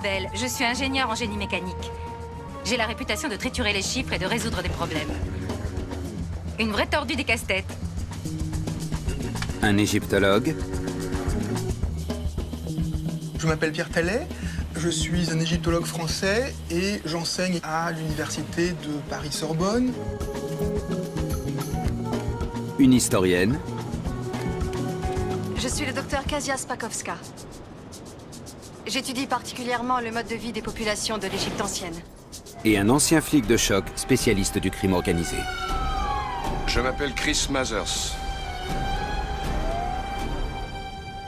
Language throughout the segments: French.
Bell. Je suis ingénieur en génie mécanique. J'ai la réputation de triturer les chiffres et de résoudre des problèmes. Une vraie tordue des casse-têtes. Un égyptologue. Je m'appelle Pierre Tallet, je suis un égyptologue français et j'enseigne à l'université de Paris-Sorbonne. Une historienne. Je suis le docteur Kasia Spakowska. J'étudie particulièrement le mode de vie des populations de l'Égypte ancienne. Et un ancien flic de choc, spécialiste du crime organisé. Je m'appelle Chris Mathers.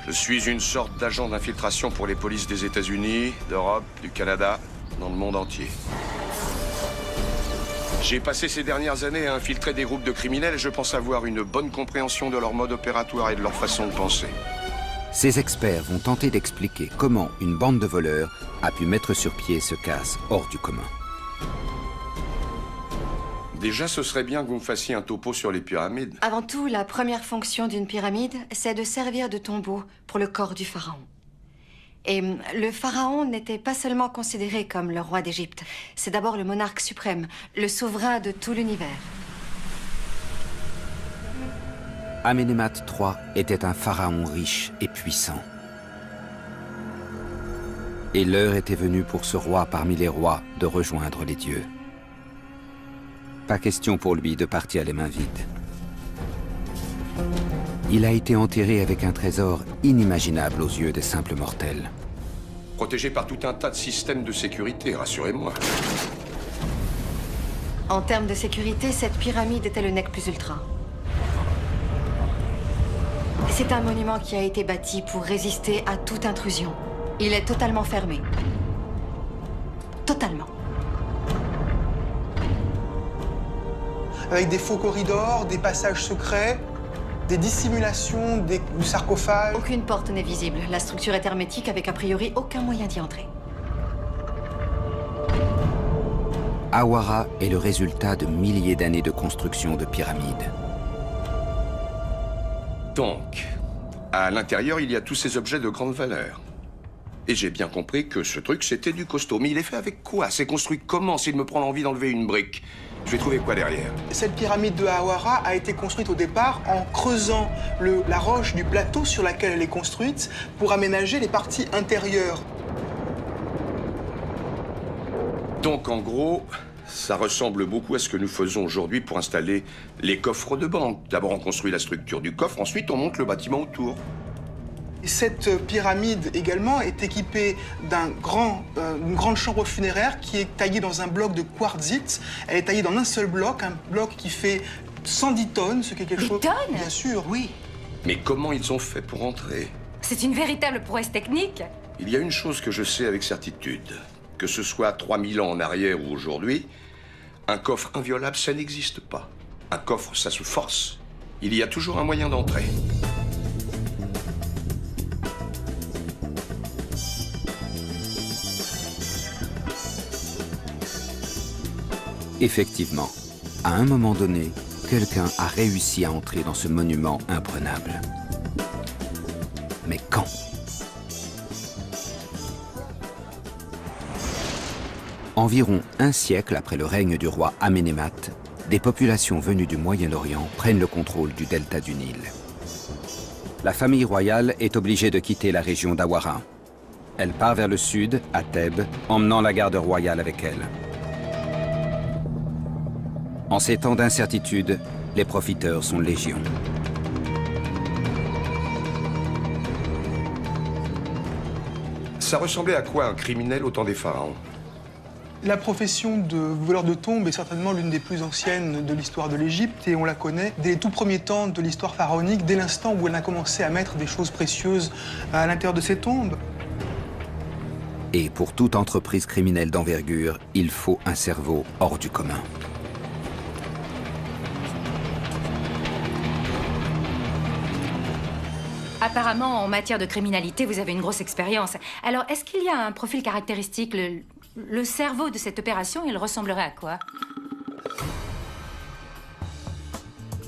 Je suis une sorte d'agent d'infiltration pour les polices des États-Unis, d'Europe, du Canada, dans le monde entier. J'ai passé ces dernières années à infiltrer des groupes de criminels et je pense avoir une bonne compréhension de leur mode opératoire et de leur façon de penser. Ces experts vont tenter d'expliquer comment une bande de voleurs a pu mettre sur pied ce casse hors du commun. Déjà, ce serait bien que vous me fassiez un topo sur les pyramides. Avant tout, la première fonction d'une pyramide, c'est de servir de tombeau pour le corps du pharaon. Et le pharaon n'était pas seulement considéré comme le roi d'Égypte. C'est d'abord le monarque suprême, le souverain de tout l'univers. Amenemhat III était un pharaon riche et puissant. Et l'heure était venue pour ce roi parmi les rois de rejoindre les dieux. Pas question pour lui de partir les mains vides. Il a été enterré avec un trésor inimaginable aux yeux des simples mortels. Protégé par tout un tas de systèmes de sécurité, rassurez-moi. En termes de sécurité, cette pyramide était le nec plus ultra. C'est un monument qui a été bâti pour résister à toute intrusion. Il est totalement fermé. Totalement. Avec des faux corridors, des passages secrets, des dissimulations, du sarcophage. Aucune porte n'est visible. La structure est hermétique avec a priori aucun moyen d'y entrer. Hawara est le résultat de milliers d'années de construction de pyramides. Donc, à l'intérieur, il y a tous ces objets de grande valeur. Et j'ai bien compris que ce truc, c'était du costaud. Mais il est fait avec quoi? C'est construit comment s'il me prend l'envie d'enlever une brique? Je vais trouver quoi derrière? Cette pyramide de Hawara a été construite au départ en creusant la roche du plateau sur laquelle elle est construite pour aménager les parties intérieures. Donc, en gros, ça ressemble beaucoup à ce que nous faisons aujourd'hui pour installer les coffres de banque. D'abord, on construit la structure du coffre, ensuite, on monte le bâtiment autour. Cette pyramide également est équipée d'une grande chambre funéraire qui est taillée dans un bloc de quartzite. Elle est taillée dans un seul bloc, un bloc qui fait 110 tonnes, ce qui est quelque chose... Des tonnes? Bien sûr, oui. Mais comment ils ont fait pour entrer? C'est une véritable prouesse technique. Il y a une chose que je sais avec certitude. Que ce soit 3000 ans en arrière ou aujourd'hui, un coffre inviolable, ça n'existe pas. Un coffre, ça se force. Il y a toujours un moyen d'entrer. Effectivement, à un moment donné, quelqu'un a réussi à entrer dans ce monument imprenable. Mais quand? Environ un siècle après le règne du roi Amenemhat, des populations venues du Moyen-Orient prennent le contrôle du delta du Nil. La famille royale est obligée de quitter la région d'Hawara. Elle part vers le sud, à Thèbes, emmenant la garde royale avec elle. En ces temps d'incertitude, les profiteurs sont légion. Ça ressemblait à quoi un criminel au temps des pharaons? La profession de voleur de tombes est certainement l'une des plus anciennes de l'histoire de l'Égypte et on la connaît dès les tout premiers temps de l'histoire pharaonique, dès l'instant où elle a commencé à mettre des choses précieuses à l'intérieur de ses tombes. Et pour toute entreprise criminelle d'envergure, il faut un cerveau hors du commun. Apparemment, en matière de criminalité, vous avez une grosse expérience. Alors, est-ce qu'il y a un profil caractéristique? Le cerveau de cette opération, il ressemblerait à quoi?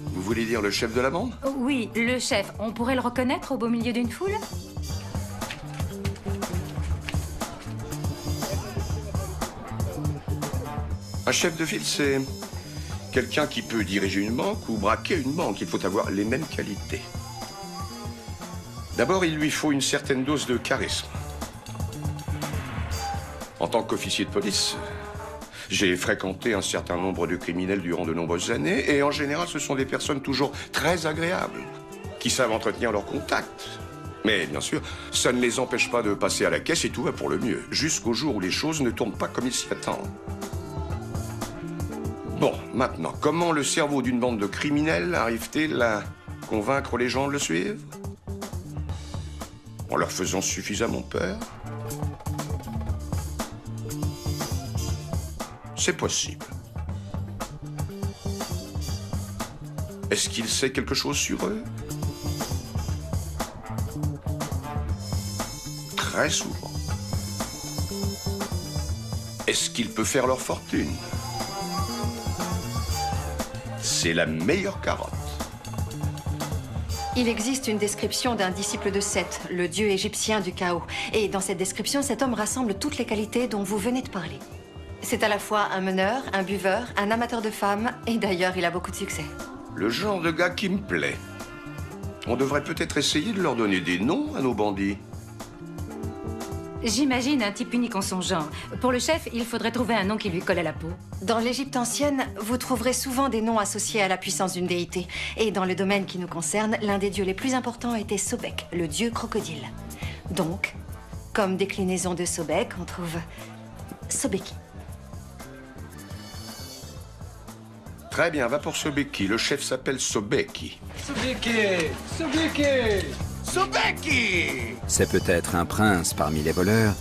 Vous voulez dire le chef de la bande? Oui, le chef. On pourrait le reconnaître au beau milieu d'une foule? Un chef de file, c'est quelqu'un qui peut diriger une banque ou braquer une banque. Il faut avoir les mêmes qualités. D'abord, il lui faut une certaine dose de charisme. En tant qu'officier de police, j'ai fréquenté un certain nombre de criminels durant de nombreuses années, et en général, ce sont des personnes toujours très agréables, qui savent entretenir leurs contacts. Mais bien sûr, ça ne les empêche pas de passer à la caisse et tout va pour le mieux, jusqu'au jour où les choses ne tournent pas comme ils s'y attendent. Bon, maintenant, comment le cerveau d'une bande de criminels arrive-t-il à convaincre les gens de le suivre? En leur faisant suffisamment peur? C'est possible. Est-ce qu'il sait quelque chose sur eux? Très souvent. Est-ce qu'il peut faire leur fortune? C'est la meilleure carotte. Il existe une description d'un disciple de Seth, le dieu égyptien du chaos. Et dans cette description, cet homme rassemble toutes les qualités dont vous venez de parler. C'est à la fois un meneur, un buveur, un amateur de femmes, et d'ailleurs, il a beaucoup de succès. Le genre de gars qui me plaît. On devrait peut-être essayer de leur donner des noms à nos bandits. J'imagine un type unique en son genre. Pour le chef, il faudrait trouver un nom qui lui colle à la peau. Dans l'Égypte ancienne, vous trouverez souvent des noms associés à la puissance d'une déité. Et dans le domaine qui nous concerne, l'un des dieux les plus importants était Sobek, le dieu crocodile. Donc, comme déclinaison de Sobek, on trouve Sobeki. Très bien, va pour Sobeki. Le chef s'appelle Sobeki. Sobeki! Sobeki! Sobeki! C'est peut-être un prince parmi les voleurs,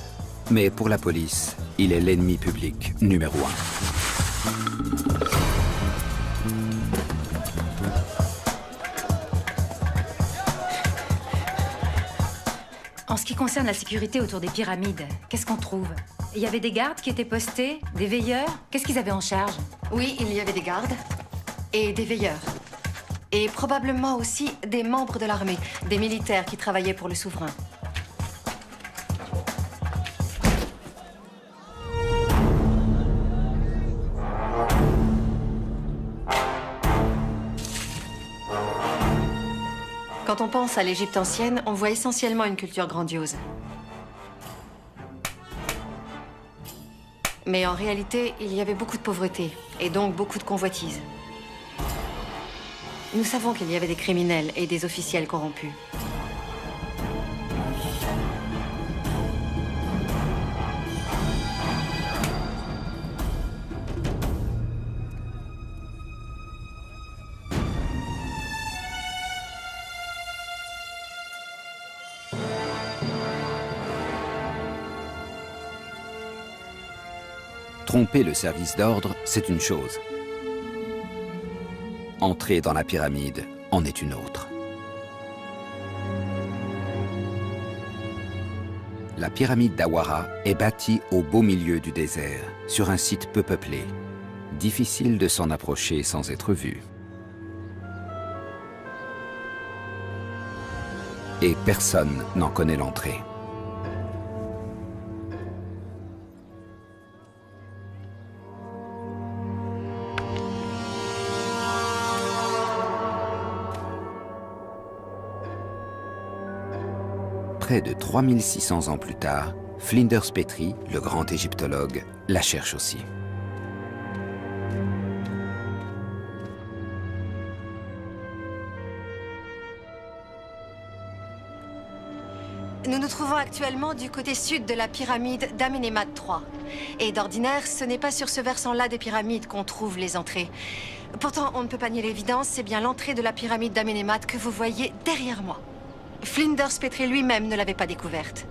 mais pour la police, il est l'ennemi public numéro 1. En ce qui concerne la sécurité autour des pyramides, qu'est-ce qu'on trouve? Il y avait des gardes qui étaient postés, des veilleurs? Qu'est-ce qu'ils avaient en charge? Oui, il y avait des gardes et des veilleurs. Et probablement aussi des membres de l'armée, des militaires qui travaillaient pour le souverain. Quand on pense à l'Égypte ancienne, on voit essentiellement une culture grandiose. Mais en réalité, il y avait beaucoup de pauvreté, et donc beaucoup de convoitises. Nous savons qu'il y avait des criminels et des officiels corrompus. Tromper le service d'ordre, c'est une chose. Entrer dans la pyramide en est une autre. La pyramide d'Awara est bâtie au beau milieu du désert, sur un site peu peuplé. Difficile de s'en approcher sans être vu. Et personne n'en connaît l'entrée. Près de 3600 ans plus tard, Flinders Petrie, le grand égyptologue, la cherche aussi. Nous nous trouvons actuellement du côté sud de la pyramide d'Amenemhat III. Et d'ordinaire, ce n'est pas sur ce versant-là des pyramides qu'on trouve les entrées. Pourtant, on ne peut pas nier l'évidence, c'est bien l'entrée de la pyramide d'Amenemhat que vous voyez derrière moi. Flinders Petrie lui-même ne l'avait pas découverte.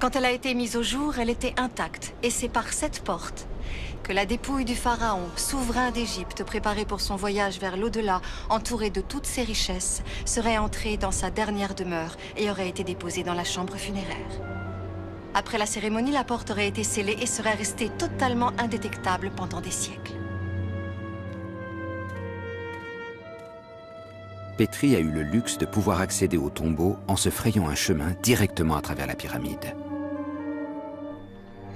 Quand elle a été mise au jour, elle était intacte. Et c'est par cette porte que la dépouille du pharaon, souverain d'Égypte, préparé pour son voyage vers l'au-delà, entouré de toutes ses richesses, serait entrée dans sa dernière demeure et aurait été déposée dans la chambre funéraire. Après la cérémonie, la porte aurait été scellée et serait restée totalement indétectable pendant des siècles. Petrie a eu le luxe de pouvoir accéder au tombeau en se frayant un chemin directement à travers la pyramide.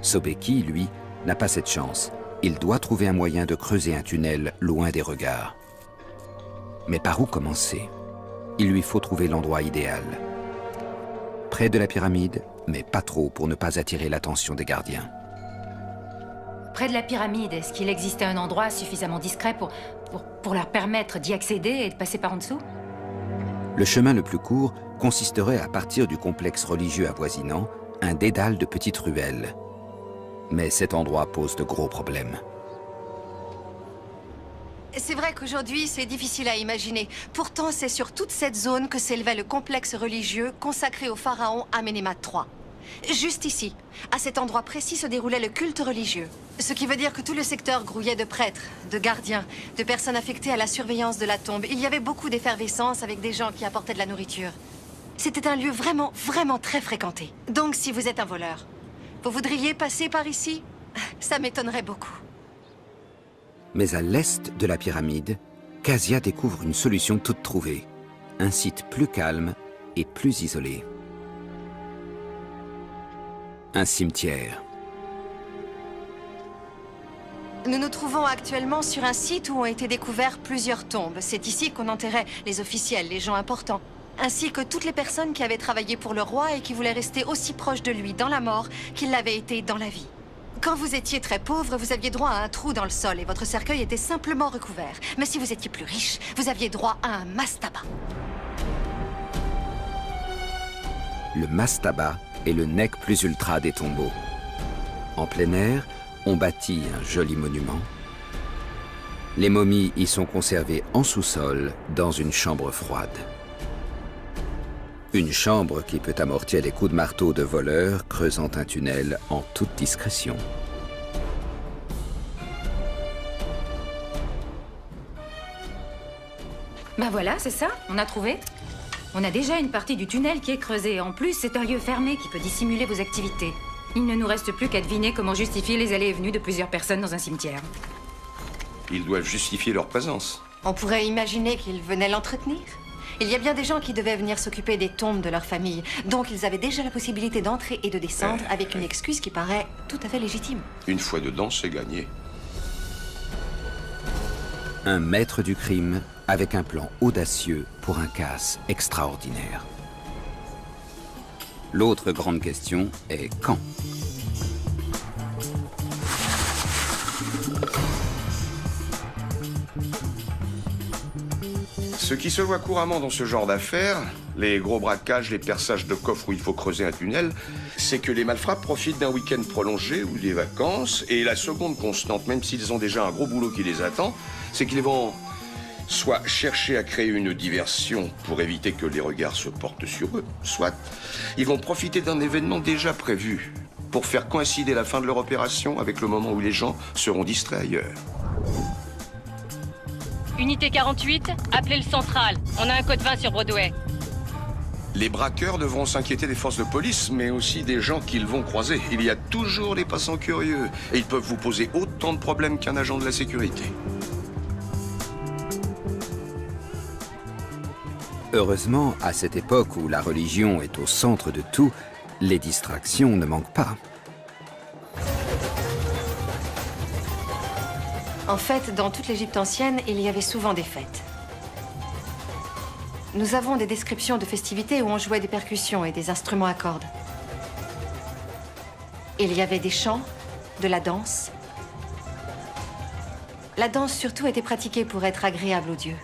Sobeki, lui, n'a pas cette chance, il doit trouver un moyen de creuser un tunnel loin des regards. Mais par où commencer? Il lui faut trouver l'endroit idéal. Près de la pyramide, mais pas trop pour ne pas attirer l'attention des gardiens. Près de la pyramide, est-ce qu'il existait un endroit suffisamment discret pour leur permettre d'y accéder et de passer par en dessous? Le chemin le plus court consisterait à partir du complexe religieux avoisinant, un dédale de petites ruelles. Mais cet endroit pose de gros problèmes. C'est vrai qu'aujourd'hui, c'est difficile à imaginer. Pourtant, c'est sur toute cette zone que s'élevait le complexe religieux consacré au pharaon Amenemhat III. Juste ici, à cet endroit précis, se déroulait le culte religieux. Ce qui veut dire que tout le secteur grouillait de prêtres, de gardiens, de personnes affectées à la surveillance de la tombe. Il y avait beaucoup d'effervescence avec des gens qui apportaient de la nourriture. C'était un lieu vraiment, vraiment très fréquenté. Donc, si vous êtes un voleur, vous voudriez passer par ici? Ça m'étonnerait beaucoup. Mais à l'est de la pyramide, Casia découvre une solution toute trouvée. Un site plus calme et plus isolé. Un cimetière. Nous nous trouvons actuellement sur un site où ont été découvertes plusieurs tombes. C'est ici qu'on enterrait les officiels, les gens importants, ainsi que toutes les personnes qui avaient travaillé pour le roi et qui voulaient rester aussi proches de lui dans la mort qu'ils l'avaient été dans la vie. Quand vous étiez très pauvre, vous aviez droit à un trou dans le sol et votre cercueil était simplement recouvert. Mais si vous étiez plus riche, vous aviez droit à un mastaba. Le mastaba est le nec plus ultra des tombeaux. En plein air, on bâtit un joli monument. Les momies y sont conservées en sous-sol, dans une chambre froide. Une chambre qui peut amortir les coups de marteau de voleurs creusant un tunnel en toute discrétion. Ben voilà, c'est ça, on a trouvé. On a déjà une partie du tunnel qui est creusée. En plus, c'est un lieu fermé qui peut dissimuler vos activités. Il ne nous reste plus qu'à deviner comment justifier les allées et venues de plusieurs personnes dans un cimetière. Ils doivent justifier leur présence. On pourrait imaginer qu'ils venaient l'entretenir. Il y a bien des gens qui devaient venir s'occuper des tombes de leur famille. Donc ils avaient déjà la possibilité d'entrer et de descendre avec une excuse qui paraît tout à fait légitime. Une fois dedans, c'est gagné. Un maître du crime avec un plan audacieux pour un casse extraordinaire. L'autre grande question est quand? Ce qui se voit couramment dans ce genre d'affaires, les gros braquages, les perçages de coffres où il faut creuser un tunnel, c'est que les malfrats profitent d'un week-end prolongé ou des vacances, et la seconde constante, même s'ils ont déjà un gros boulot qui les attend, c'est qu'ils vont soit chercher à créer une diversion pour éviter que les regards se portent sur eux, soit ils vont profiter d'un événement déjà prévu pour faire coïncider la fin de leur opération avec le moment où les gens seront distraits ailleurs. Unité 48, appelez le central. On a un code 20 sur Broadway. Les braqueurs devront s'inquiéter des forces de police, mais aussi des gens qu'ils vont croiser. Il y a toujours les passants curieux, et ils peuvent vous poser autant de problèmes qu'un agent de la sécurité. Heureusement, à cette époque où la religion est au centre de tout, les distractions ne manquent pas. En fait, dans toute l'Égypte ancienne, il y avait souvent des fêtes. Nous avons des descriptions de festivités où on jouait des percussions et des instruments à cordes. Il y avait des chants, de la danse. La danse surtout était pratiquée pour être agréable aux dieux.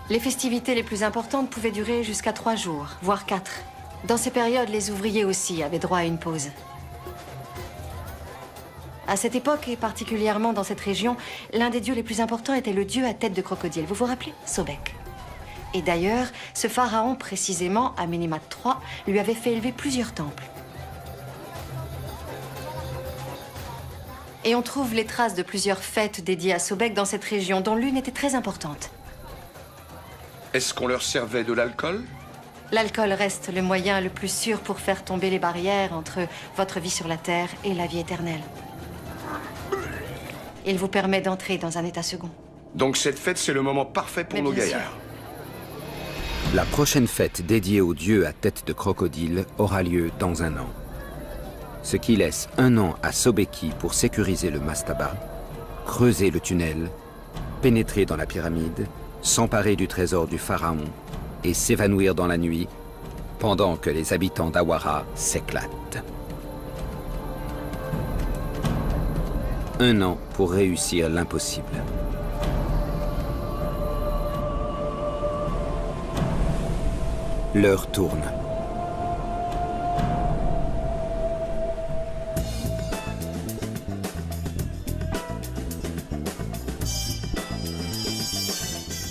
Les festivités les plus importantes pouvaient durer jusqu'à 3 jours, voire 4. Dans ces périodes, les ouvriers aussi avaient droit à une pause. À cette époque, et particulièrement dans cette région, l'un des dieux les plus importants était le dieu à tête de crocodile. Vous vous rappelez? Sobek. Et d'ailleurs, ce pharaon, précisément, Amenemhat III, lui avait fait élever plusieurs temples. Et on trouve les traces de plusieurs fêtes dédiées à Sobek dans cette région, dont l'une était très importante. Est-ce qu'on leur servait de l'alcool? L'alcool reste le moyen le plus sûr pour faire tomber les barrières entre votre vie sur la Terre et la vie éternelle. Il vous permet d'entrer dans un état second. Donc cette fête, c'est le moment parfait pour nos gaillards. La prochaine fête dédiée au dieu à tête de crocodile aura lieu dans un an. Ce qui laisse 1 an à Sobeki pour sécuriser le mastaba, creuser le tunnel, pénétrer dans la pyramide, s'emparer du trésor du pharaon et s'évanouir dans la nuit pendant que les habitants d'Awara s'éclatent. 1 an pour réussir l'impossible. L'heure tourne.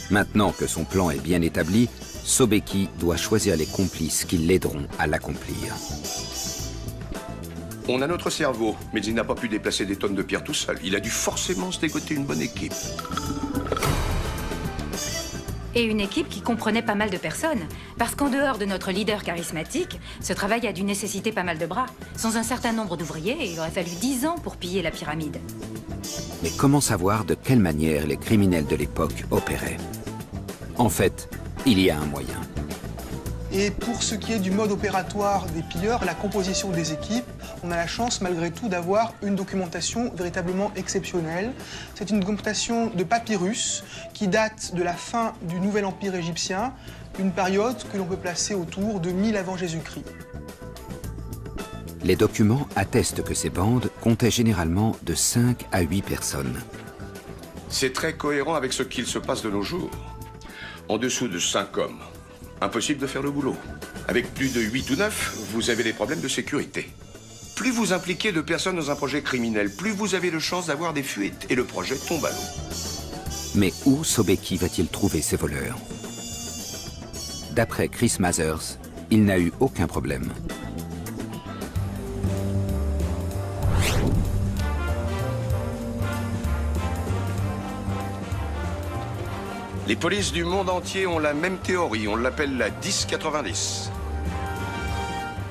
Maintenant que son plan est bien établi, Sobeki doit choisir les complices qui l'aideront à l'accomplir. On a notre cerveau, mais il n'a pas pu déplacer des tonnes de pierre tout seul. Il a dû forcément se dégoter une bonne équipe. Et une équipe qui comprenait pas mal de personnes. Parce qu'en dehors de notre leader charismatique, ce travail a dû nécessiter pas mal de bras. Sans un certain nombre d'ouvriers, il aurait fallu 10 ans pour piller la pyramide. Mais comment savoir de quelle manière les criminels de l'époque opéraient? En fait, il y a un moyen. Et pour ce qui est du mode opératoire des pilleurs, la composition des équipes, on a la chance malgré tout d'avoir une documentation véritablement exceptionnelle. C'est une documentation de papyrus qui date de la fin du Nouvel Empire égyptien, une période que l'on peut placer autour de 1000 avant Jésus-Christ. Les documents attestent que ces bandes comptaient généralement de 5 à 8 personnes. C'est très cohérent avec ce qu'il se passe de nos jours. En dessous de 5 hommes, impossible de faire le boulot. Avec plus de 8 ou 9, vous avez des problèmes de sécurité. Plus vous impliquez de personnes dans un projet criminel, plus vous avez de chances d'avoir des fuites et le projet tombe à l'eau. Mais où Sobeki va-t-il trouver ces voleurs? D'après Chris Mazers, il n'a eu aucun problème. Les polices du monde entier ont la même théorie, on l'appelle la 10-90.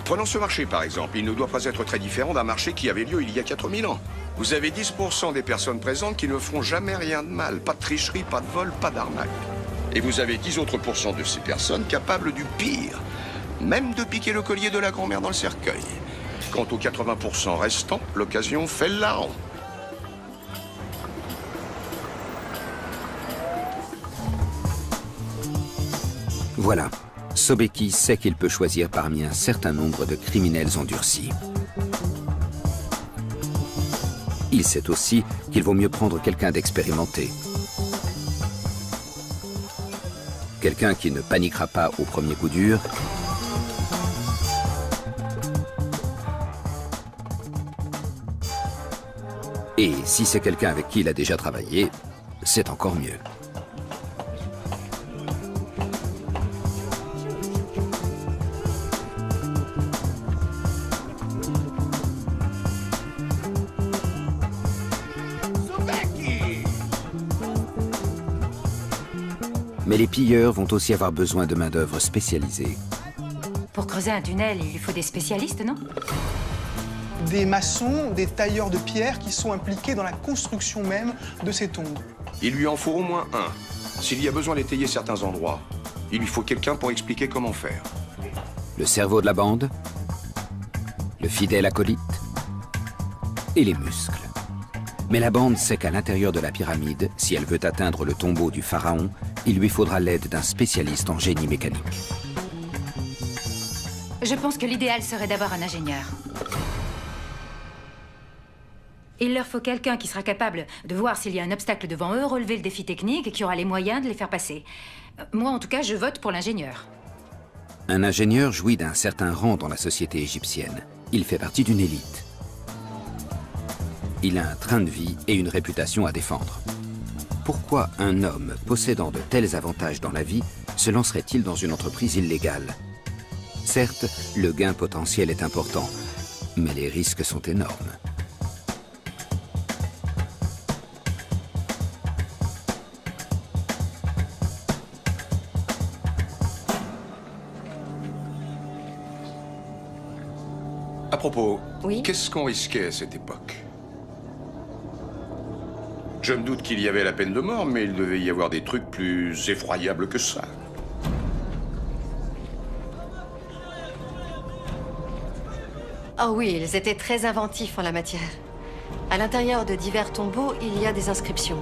Prenons ce marché par exemple, il ne doit pas être très différent d'un marché qui avait lieu il y a 4000 ans. Vous avez 10% des personnes présentes qui ne feront jamais rien de mal, pas de tricherie, pas de vol, pas d'arnaque. Et vous avez 10 autres pourcents de ces personnes capables du pire, même de piquer le collier de la grand-mère dans le cercueil. Quant aux 80% restants, l'occasion fait le larron. Voilà, Sobeki sait qu'il peut choisir parmi un certain nombre de criminels endurcis. Il sait aussi qu'il vaut mieux prendre quelqu'un d'expérimenté. Quelqu'un qui ne paniquera pas au premier coup dur. Et si c'est quelqu'un avec qui il a déjà travaillé, c'est encore mieux. Mais les pilleurs vont aussi avoir besoin de main-d'œuvre spécialisée. Pour creuser un tunnel, il lui faut des spécialistes, non? Des maçons, des tailleurs de pierre qui sont impliqués dans la construction même de ces tombes. Il lui en faut au moins un. S'il y a besoin d'étayer certains endroits, il lui faut quelqu'un pour expliquer comment faire. Le cerveau de la bande, le fidèle acolyte et les muscles. Mais la bande sait qu'à l'intérieur de la pyramide, si elle veut atteindre le tombeau du pharaon, il lui faudra l'aide d'un spécialiste en génie mécanique. Je pense que l'idéal serait d'avoir un ingénieur. Il leur faut quelqu'un qui sera capable de voir s'il y a un obstacle devant eux, relever le défi technique et qui aura les moyens de les faire passer. Moi, en tout cas, je vote pour l'ingénieur. Un ingénieur jouit d'un certain rang dans la société égyptienne. Il fait partie d'une élite. Il a un train de vie et une réputation à défendre. Pourquoi un homme possédant de tels avantages dans la vie se lancerait-il dans une entreprise illégale? Certes, le gain potentiel est important, mais les risques sont énormes. À propos, Oui? qu'est-ce qu'on risquait à cette époque? Je me doute qu'il y avait la peine de mort, mais il devait y avoir des trucs plus effroyables que ça. Oh oui, ils étaient très inventifs en la matière. À l'intérieur de divers tombeaux, il y a des inscriptions.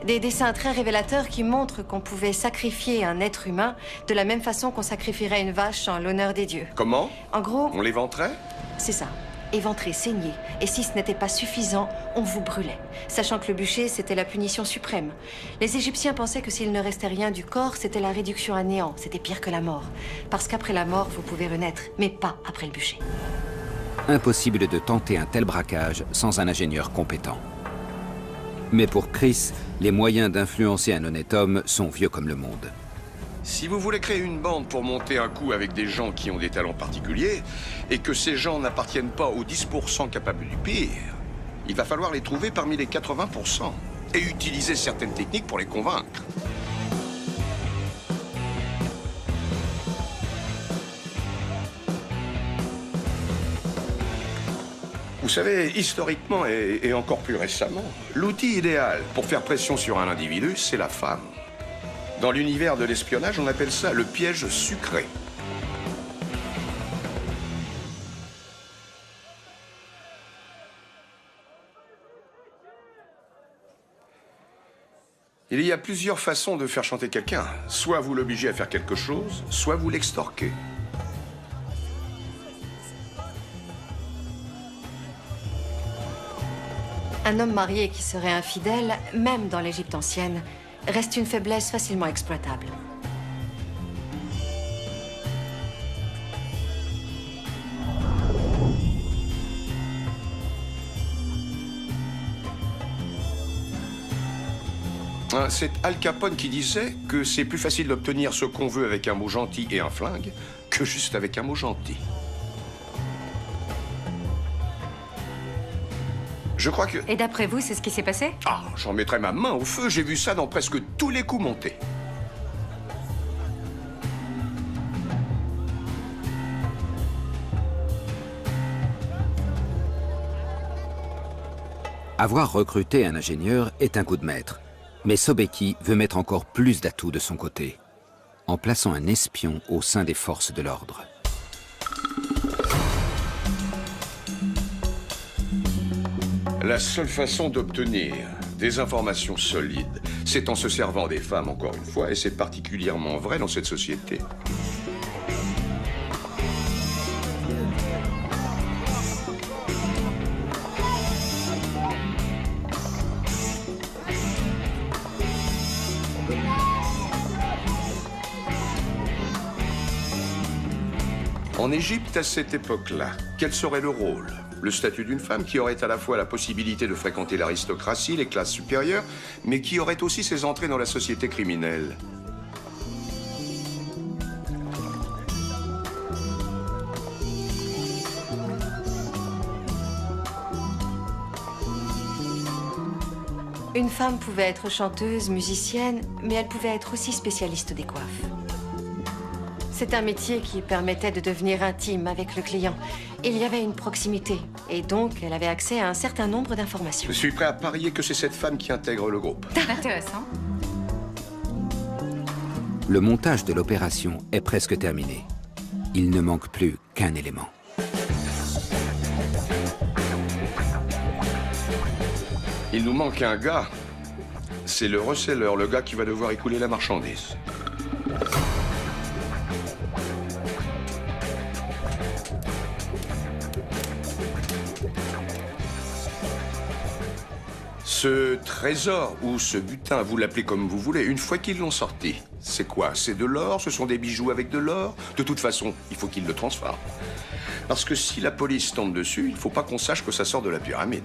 Des dessins très révélateurs qui montrent qu'on pouvait sacrifier un être humain de la même façon qu'on sacrifierait une vache en l'honneur des dieux. Comment? En gros... On l'éventrait? C'est ça. Éventrer, saigner. Et si ce n'était pas suffisant, on vous brûlait. Sachant que le bûcher, c'était la punition suprême. Les Égyptiens pensaient que s'il ne restait rien du corps, c'était la réduction à néant. C'était pire que la mort. Parce qu'après la mort, vous pouvez renaître, mais pas après le bûcher. Impossible de tenter un tel braquage sans un ingénieur compétent. Mais pour Chris, les moyens d'influencer un honnête homme sont vieux comme le monde. Si vous voulez créer une bande pour monter un coup avec des gens qui ont des talents particuliers, et que ces gens n'appartiennent pas aux 10% capables du pire, il va falloir les trouver parmi les 80%, et utiliser certaines techniques pour les convaincre. Vous savez, historiquement et encore plus récemment, l'outil idéal pour faire pression sur un individu, c'est la femme. Dans l'univers de l'espionnage, on appelle ça le piège sucré. Il y a plusieurs façons de faire chanter quelqu'un. Soit vous l'obligez à faire quelque chose, soit vous l'extorquez. Un homme marié qui serait infidèle, même dans l'Égypte ancienne, reste une faiblesse facilement exploitable. C'est Al Capone qui disait que c'est plus facile d'obtenir ce qu'on veut avec un mot gentil et un flingue que juste avec un mot gentil. Je crois que... Et d'après vous, c'est ce qui s'est passé? Ah, j'en mettrais ma main au feu, j'ai vu ça dans presque tous les coups montés. Avoir recruté un ingénieur est un coup de maître. Mais Sobeki veut mettre encore plus d'atouts de son côté, en plaçant un espion au sein des forces de l'ordre. La seule façon d'obtenir des informations solides, c'est en se servant des femmes, encore une fois, et c'est particulièrement vrai dans cette société. En Égypte, à cette époque-là, quel serait le rôle? Le statut d'une femme qui aurait à la fois la possibilité de fréquenter l'aristocratie, les classes supérieures, mais qui aurait aussi ses entrées dans la société criminelle. Une femme pouvait être chanteuse, musicienne, mais elle pouvait être aussi spécialiste des coiffes. C'est un métier qui permettait de devenir intime avec le client. Il y avait une proximité, et donc elle avait accès à un certain nombre d'informations. Je suis prêt à parier que c'est cette femme qui intègre le groupe. Intéressant. Le montage de l'opération est presque terminé. Il ne manque plus qu'un élément. Il nous manque un gars. C'est le reseller, le gars qui va devoir écouler la marchandise. Ce trésor, ou ce butin, vous l'appelez comme vous voulez, une fois qu'ils l'ont sorti, c'est quoi? C'est de l'or? Ce sont des bijoux avec de l'or? De toute façon, il faut qu'ils le transforment. Parce que si la police tombe dessus, il ne faut pas qu'on sache que ça sort de la pyramide.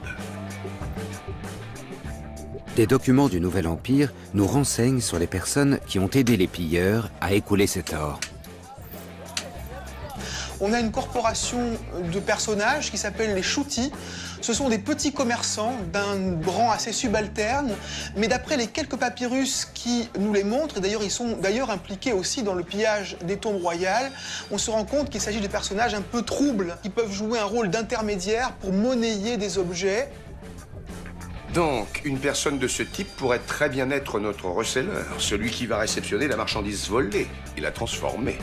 Des documents du Nouvel Empire nous renseignent sur les personnes qui ont aidé les pilleurs à écouler cet or. On a une corporation de personnages qui s'appelle les Choutis. Ce sont des petits commerçants d'un rang assez subalterne, mais d'après les quelques papyrus qui nous les montrent, et d'ailleurs ils sont impliqués aussi dans le pillage des tombes royales, on se rend compte qu'il s'agit de personnages un peu troubles, qui peuvent jouer un rôle d'intermédiaire pour monnayer des objets. Donc, une personne de ce type pourrait très bien être notre reseller, celui qui va réceptionner la marchandise volée et la transformer.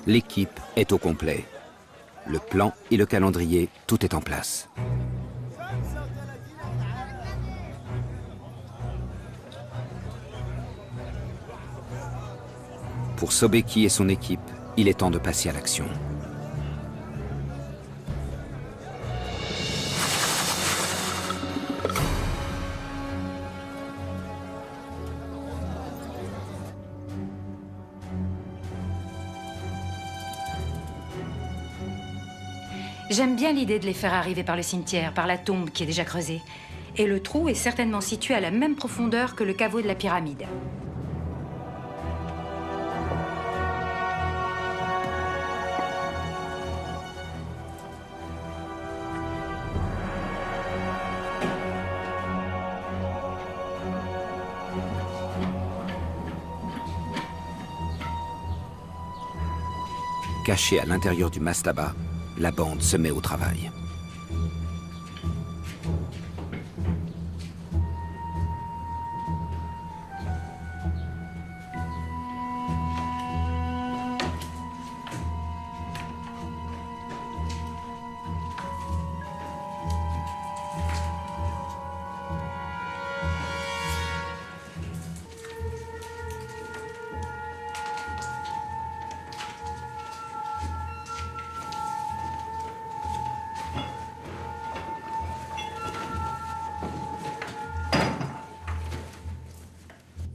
L'équipe est au complet. Le plan et le calendrier, tout est en place. Pour Sobeki et son équipe, il est temps de passer à l'action. J'aime bien l'idée de les faire arriver par le cimetière, par la tombe qui est déjà creusée. Et le trou est certainement situé à la même profondeur que le caveau de la pyramide. Cachée à l'intérieur du mastaba, la bande se met au travail.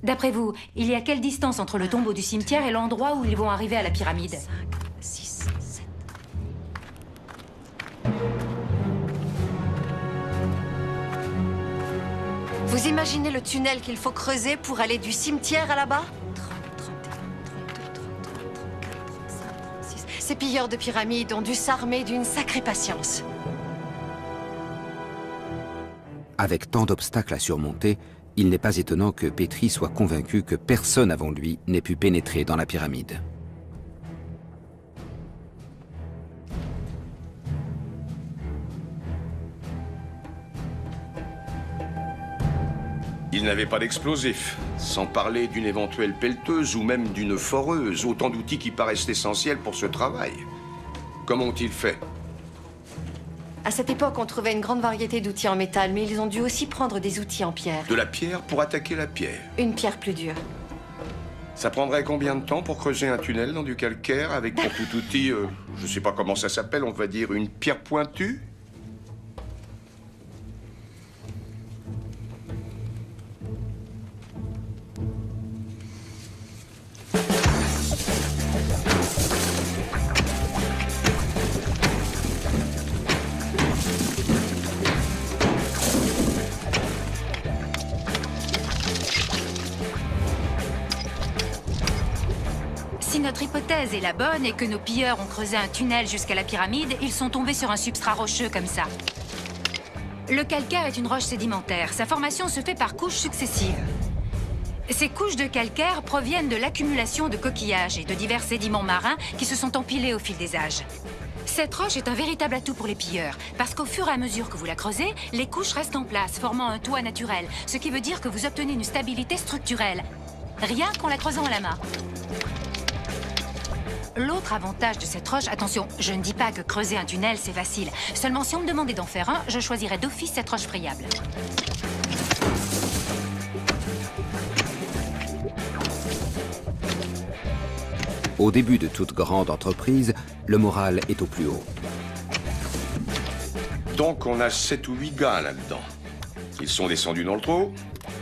D'après vous, il y a quelle distance entre le tombeau du cimetière et l'endroit où ils vont arriver à la pyramide? 5, 6, 7. Vous imaginez le tunnel qu'il faut creuser pour aller du cimetière à là-bas? 30, 31, 32, 33, 34, 35, 36. Ces pilleurs de pyramides ont dû s'armer d'une sacrée patience. Avec tant d'obstacles à surmonter, il n'est pas étonnant que Petrie soit convaincu que personne avant lui n'ait pu pénétrer dans la pyramide. Il n'avait pas d'explosifs, sans parler d'une éventuelle pelleteuse ou même d'une foreuse, autant d'outils qui paraissent essentiels pour ce travail. Comment ont-ils fait? À cette époque, on trouvait une grande variété d'outils en métal, mais ils ont dû aussi prendre des outils en pierre. De la pierre pour attaquer la pierre. Une pierre plus dure. Ça prendrait combien de temps pour creuser un tunnel dans du calcaire avec pour tout outil, je sais pas comment ça s'appelle, on va dire une pierre pointue? Si notre hypothèse est la bonne et que nos pilleurs ont creusé un tunnel jusqu'à la pyramide, ils sont tombés sur un substrat rocheux comme ça. Le calcaire est une roche sédimentaire. Sa formation se fait par couches successives. Ces couches de calcaire proviennent de l'accumulation de coquillages et de divers sédiments marins qui se sont empilés au fil des âges. Cette roche est un véritable atout pour les pilleurs, parce qu'au fur et à mesure que vous la creusez, les couches restent en place, formant un toit naturel, ce qui veut dire que vous obtenez une stabilité structurelle, rien qu'en la creusant à la main. L'autre avantage de cette roche, attention, je ne dis pas que creuser un tunnel, c'est facile. Seulement, si on me demandait d'en faire un, je choisirais d'office cette roche friable. Au début de toute grande entreprise, le moral est au plus haut. Donc on a 7 ou 8 gars là-dedans. Ils sont descendus dans le trou,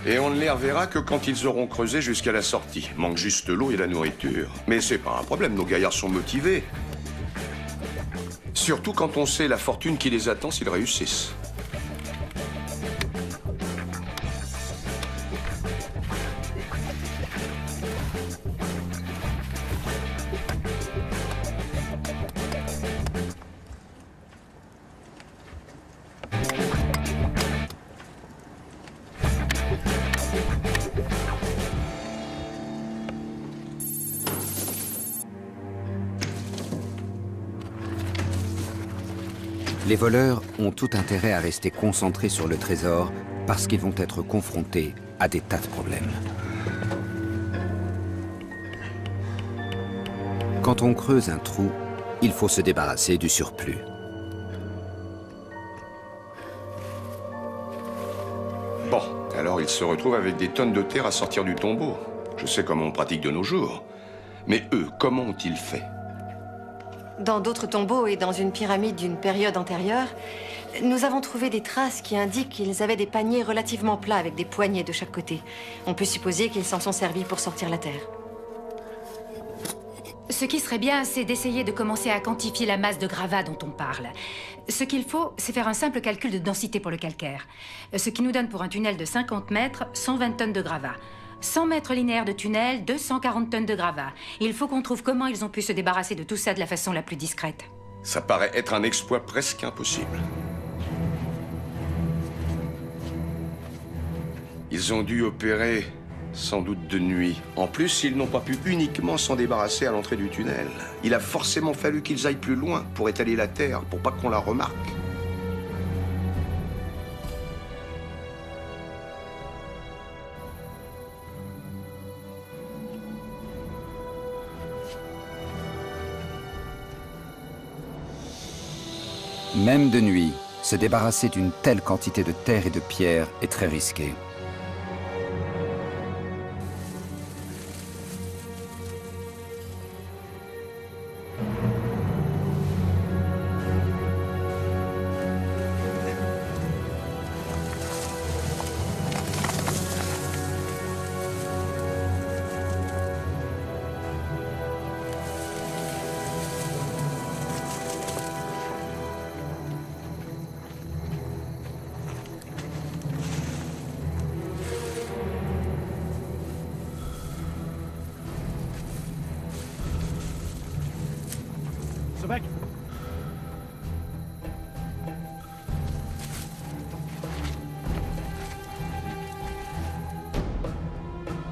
et on ne les reverra que quand ils auront creusé jusqu'à la sortie. Manque juste l'eau et la nourriture. Mais c'est pas un problème, nos gaillards sont motivés. Surtout quand on sait la fortune qui les attend s'ils réussissent. Les voleurs ont tout intérêt à rester concentrés sur le trésor parce qu'ils vont être confrontés à des tas de problèmes. Quand on creuse un trou, il faut se débarrasser du surplus. Bon, alors il se retrouve avec des tonnes de terre à sortir du tombeau. Je sais comment on pratique de nos jours. Mais eux, comment ont-ils fait? Dans d'autres tombeaux et dans une pyramide d'une période antérieure, nous avons trouvé des traces qui indiquent qu'ils avaient des paniers relativement plats avec des poignées de chaque côté. On peut supposer qu'ils s'en sont servis pour sortir la terre. Ce qui serait bien, c'est d'essayer de commencer à quantifier la masse de gravats dont on parle. Ce qu'il faut, c'est faire un simple calcul de densité pour le calcaire. Ce qui nous donne pour un tunnel de 50 mètres, 120 tonnes de gravats. 100 mètres linéaires de tunnel, 240 tonnes de gravats. Il faut qu'on trouve comment ils ont pu se débarrasser de tout ça de la façon la plus discrète. Ça paraît être un exploit presque impossible. Ils ont dû opérer sans doute de nuit. En plus, ils n'ont pas pu uniquement s'en débarrasser à l'entrée du tunnel. Il a forcément fallu qu'ils aillent plus loin pour étaler la terre, pour pas qu'on la remarque. Même de nuit, se débarrasser d'une telle quantité de terre et de pierre est très risqué.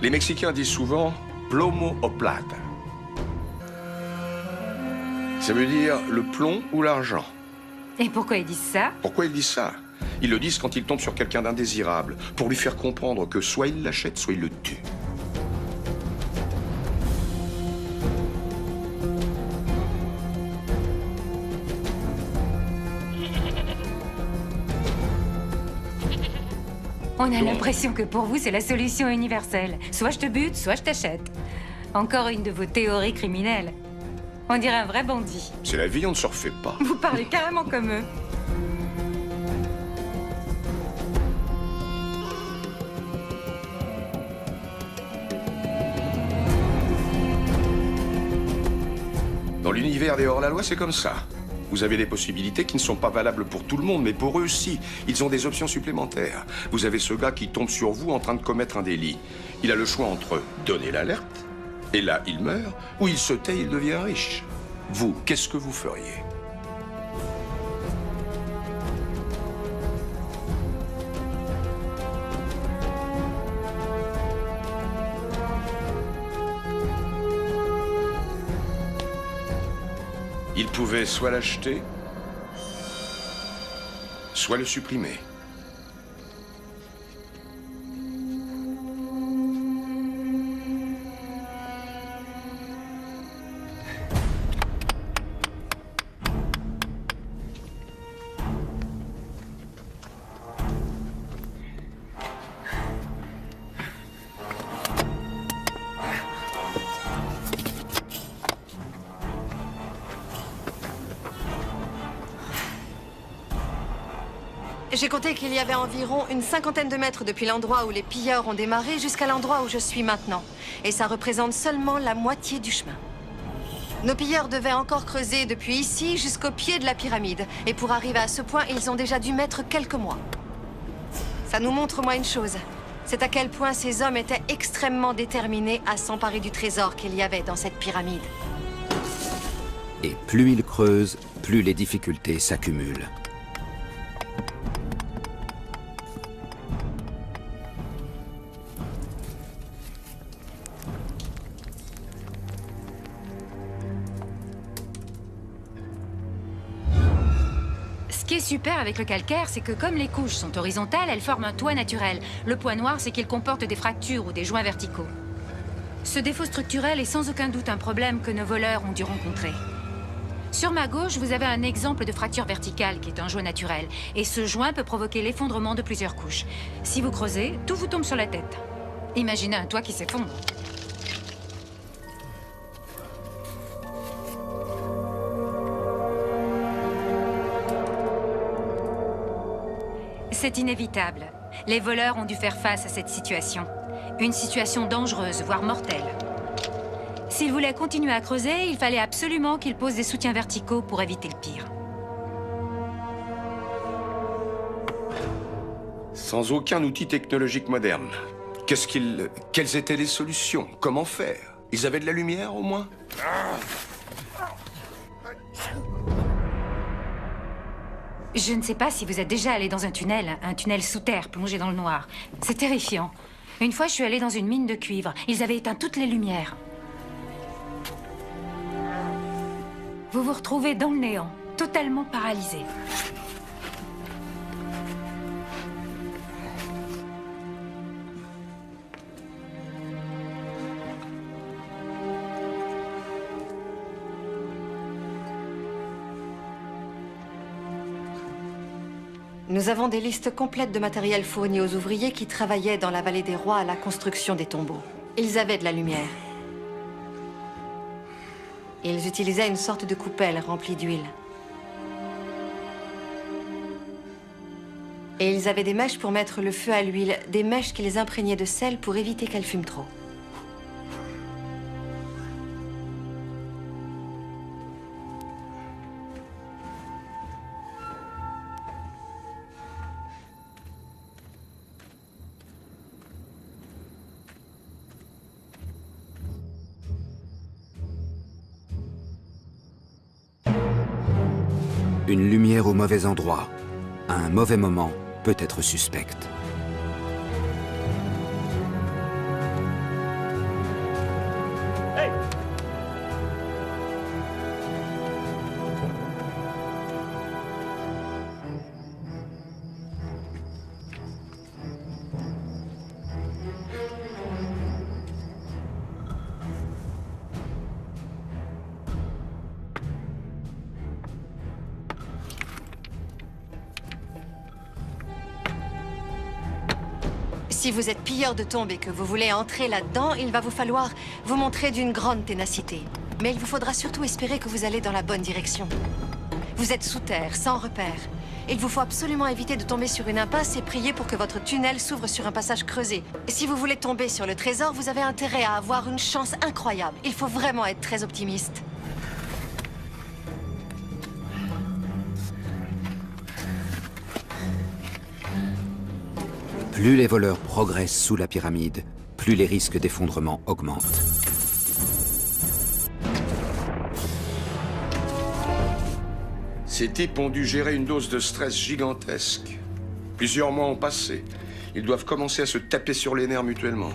Les Mexicains disent souvent « plomo o plata ». Ça veut dire le plomb ou l'argent. Et pourquoi ils disent ça? Pourquoi ils disent ça? Ils le disent quand ils tombent sur quelqu'un d'indésirable, pour lui faire comprendre que soit il l'achète, soit il le tue. On a l'impression que pour vous, c'est la solution universelle. Soit je te bute, soit je t'achète. Encore une de vos théories criminelles. On dirait un vrai bandit. C'est la vie, on ne se refait pas. Vous parlez carrément comme eux. Dans l'univers des hors-la-loi, c'est comme ça. Vous avez des possibilités qui ne sont pas valables pour tout le monde, mais pour eux, si. Ils ont des options supplémentaires. Vous avez ce gars qui tombe sur vous en train de commettre un délit. Il a le choix entre donner l'alerte, et là, il meurt, ou il se tait et il devient riche. Vous, qu'est-ce que vous feriez? Il pouvait soit l'acheter, soit le supprimer. J'ai compté qu'il y avait environ une 50aine de mètres depuis l'endroit où les pilleurs ont démarré jusqu'à l'endroit où je suis maintenant. Et ça représente seulement la moitié du chemin. Nos pilleurs devaient encore creuser depuis ici jusqu'au pied de la pyramide. Et pour arriver à ce point, ils ont déjà dû mettre quelques mois. Ça nous montre au moins une chose. C'est à quel point ces hommes étaient extrêmement déterminés à s'emparer du trésor qu'il y avait dans cette pyramide. Et plus ils creusent, plus les difficultés s'accumulent. Ce qui est super avec le calcaire, c'est que comme les couches sont horizontales, elles forment un toit naturel. Le point noir, c'est qu'il comporte des fractures ou des joints verticaux. Ce défaut structurel est sans aucun doute un problème que nos voleurs ont dû rencontrer. Sur ma gauche, vous avez un exemple de fracture verticale qui est un joint naturel. Et ce joint peut provoquer l'effondrement de plusieurs couches. Si vous creusez, tout vous tombe sur la tête. Imaginez un toit qui s'effondre. C'est inévitable. Les voleurs ont dû faire face à cette situation. Une situation dangereuse, voire mortelle. S'ils voulaient continuer à creuser, il fallait absolument qu'ils posent des soutiens verticaux pour éviter le pire. Sans aucun outil technologique moderne. Quelles étaient les solutions? Comment faire? Ils avaient de la lumière, au moins? Je ne sais pas si vous êtes déjà allé dans un tunnel sous terre, plongé dans le noir. C'est terrifiant. Une fois, je suis allée dans une mine de cuivre. Ils avaient éteint toutes les lumières. Vous vous retrouvez dans le néant, totalement paralysé. Nous avons des listes complètes de matériel fourni aux ouvriers qui travaillaient dans la vallée des rois à la construction des tombeaux. Ils avaient de la lumière. Ils utilisaient une sorte de coupelle remplie d'huile. Et ils avaient des mèches pour mettre le feu à l'huile, des mèches qui les imprégnaient de sel pour éviter qu'elle fume trop. Une lumière au mauvais endroit, à un mauvais moment, peut être suspecte. Si vous êtes pilleur de tombes et que vous voulez entrer là-dedans, il va vous falloir vous montrer d'une grande ténacité. Mais il vous faudra surtout espérer que vous allez dans la bonne direction. Vous êtes sous terre, sans repère. Il vous faut absolument éviter de tomber sur une impasse et prier pour que votre tunnel s'ouvre sur un passage creusé. Si vous voulez tomber sur le trésor, vous avez intérêt à avoir une chance incroyable. Il faut vraiment être très optimiste. Plus les voleurs progressent sous la pyramide, plus les risques d'effondrement augmentent. Ces types ont dû gérer une dose de stress gigantesque. Plusieurs mois ont passé. Ils doivent commencer à se taper sur les nerfs mutuellement.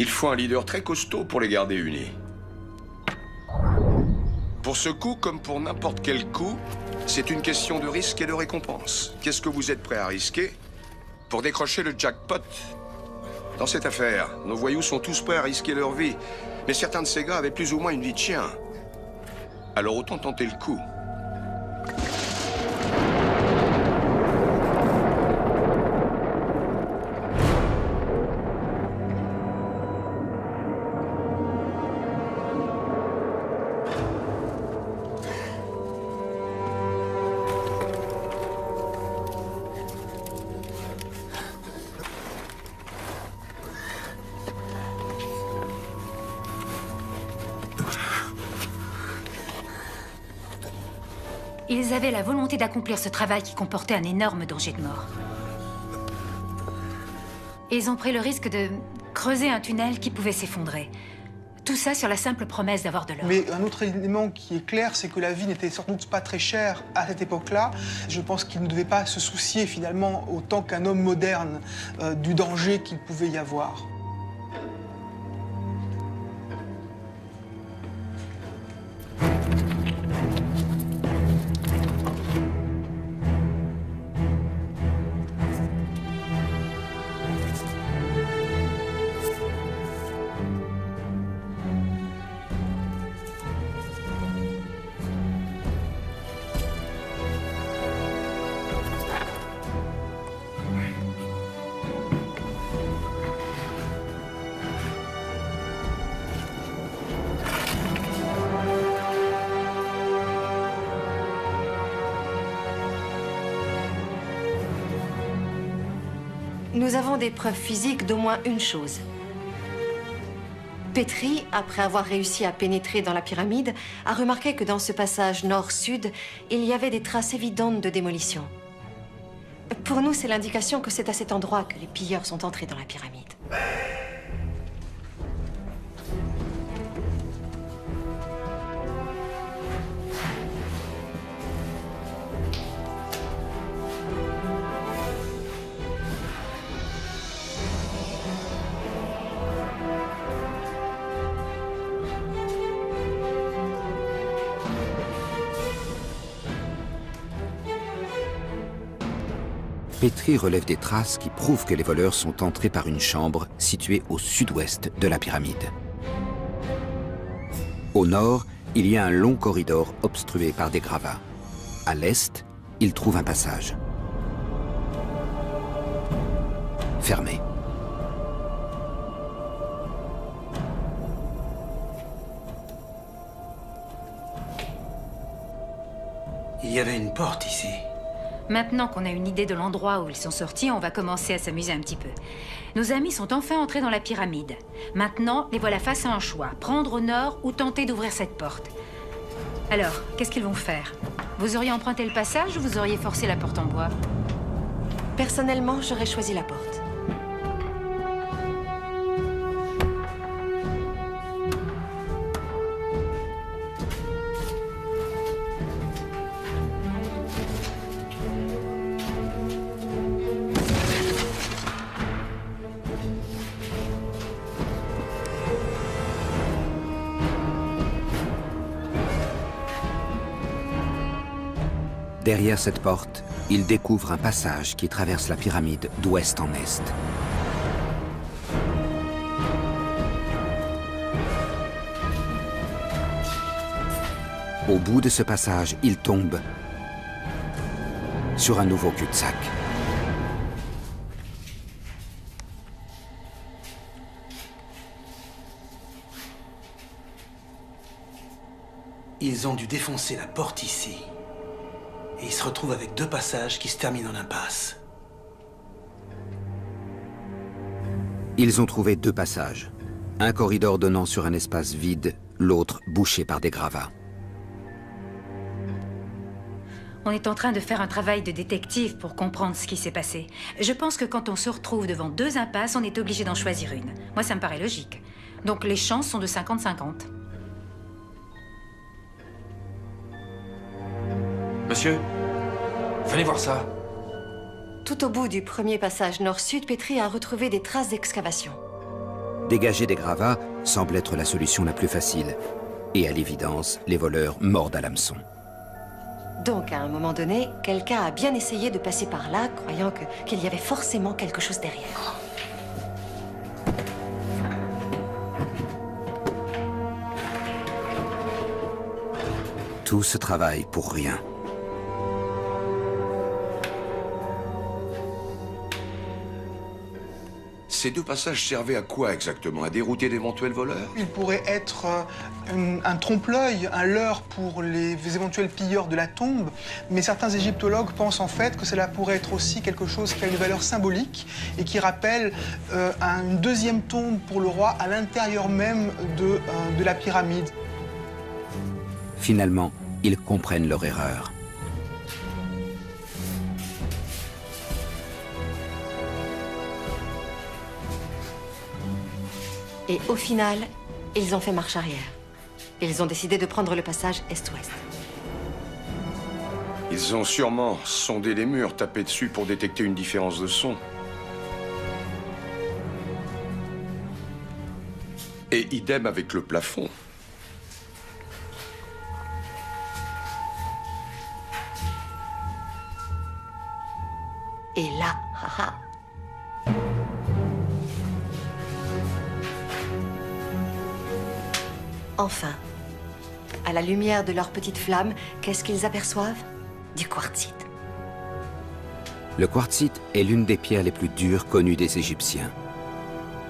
Il faut un leader très costaud pour les garder unis. Pour ce coup, comme pour n'importe quel coup, c'est une question de risque et de récompense. Qu'est-ce que vous êtes prêt à risquer pour décrocher le jackpot? Dans cette affaire, nos voyous sont tous prêts à risquer leur vie. Mais certains de ces gars avaient plus ou moins une vie de chien. Alors autant tenter le coup. Ils avaient la volonté d'accomplir ce travail qui comportait un énorme danger de mort. Ils ont pris le risque de creuser un tunnel qui pouvait s'effondrer. Tout ça sur la simple promesse d'avoir de l'or. Mais un autre élément qui est clair, c'est que la vie n'était sans doute pas très chère à cette époque-là. Je pense qu'ils ne devaient pas se soucier finalement autant qu'un homme moderne du danger qu'il pouvait y avoir. Nous avons des preuves physiques d'au moins une chose. Petrie, après avoir réussi à pénétrer dans la pyramide, a remarqué que dans ce passage nord-sud, il y avait des traces évidentes de démolition. Pour nous, c'est l'indication que c'est à cet endroit que les pilleurs sont entrés dans la pyramide. Petrie relève des traces qui prouvent que les voleurs sont entrés par une chambre située au sud-ouest de la pyramide. Au nord, il y a un long corridor obstrué par des gravats. À l'est, il trouve un passage. Fermé. Il y avait une porte ici. Maintenant qu'on a une idée de l'endroit où ils sont sortis, on va commencer à s'amuser un petit peu. Nos amis sont enfin entrés dans la pyramide. Maintenant, les voilà face à un choix. Prendre au nord ou tenter d'ouvrir cette porte. Alors, qu'est-ce qu'ils vont faire? Vous auriez emprunté le passage ou vous auriez forcé la porte en bois? Personnellement, j'aurais choisi la porte. Derrière cette porte, il découvre un passage qui traverse la pyramide d'ouest en est. Au bout de ce passage, il tombe sur un nouveau cul-de-sac. Ils ont dû défoncer la porte ici. Et ils se retrouvent avec deux passages qui se terminent en impasse. Ils ont trouvé deux passages. Un corridor donnant sur un espace vide, l'autre bouché par des gravats. On est en train de faire un travail de détective pour comprendre ce qui s'est passé. Je pense que quand on se retrouve devant deux impasses, on est obligé d'en choisir une. Moi, ça me paraît logique. Donc les chances sont de 50-50. Monsieur, venez voir ça. Tout au bout du premier passage nord-sud, Petrie a retrouvé des traces d'excavation. Dégager des gravats semble être la solution la plus facile. Et à l'évidence, les voleurs mordent à l'hameçon. Donc, à un moment donné, quelqu'un a bien essayé de passer par là, croyant qu'il y avait forcément quelque chose derrière. Tout ce travail pour rien. Ces deux passages servaient à quoi exactement? À dérouter d'éventuels voleurs? Il pourrait être un trompe-l'œil, un leurre pour les éventuels pilleurs de la tombe, mais certains égyptologues pensent en fait que cela pourrait être aussi quelque chose qui a une valeur symbolique et qui rappelle une deuxième tombe pour le roi à l'intérieur même de la pyramide. Finalement, ils comprennent leur erreur. Et au final, ils ont fait marche arrière. Ils ont décidé de prendre le passage est-ouest. Ils ont sûrement sondé les murs, tapé dessus pour détecter une différence de son. Et idem avec le plafond. Et là, haha. Enfin, à la lumière de leur petite flamme, qu'est-ce qu'ils aperçoivent? Du quartzite. Le quartzite est l'une des pierres les plus dures connues des Égyptiens.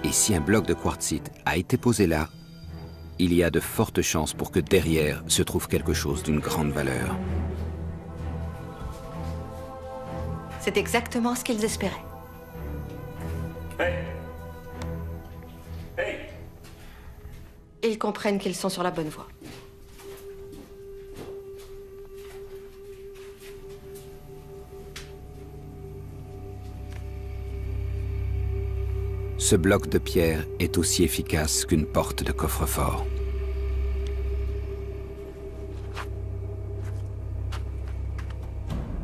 Et si un bloc de quartzite a été posé là, il y a de fortes chances pour que derrière se trouve quelque chose d'une grande valeur. C'est exactement ce qu'ils espéraient. Ils comprennent qu'ils sont sur la bonne voie. Ce bloc de pierre est aussi efficace qu'une porte de coffre-fort.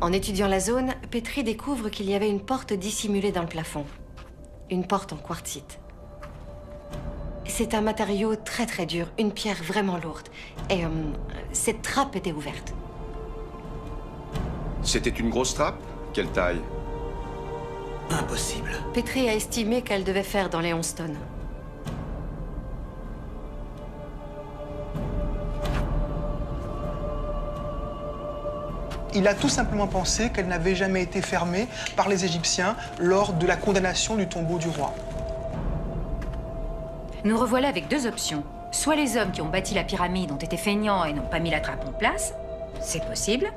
En étudiant la zone, Petri découvre qu'il y avait une porte dissimulée dans le plafond. Une porte en quartzite. C'est un matériau très très dur, une pierre vraiment lourde. Et cette trappe était ouverte. C'était une grosse trappe? Quelle taille? Impossible. Petri a estimé qu'elle devait faire dans les 11 tonnes. Il a tout simplement pensé qu'elle n'avait jamais été fermée par les Égyptiens lors de la condamnation du tombeau du roi. Nous revoilà avec deux options. Soit les hommes qui ont bâti la pyramide ont été feignants et n'ont pas mis la trappe en place, c'est possible.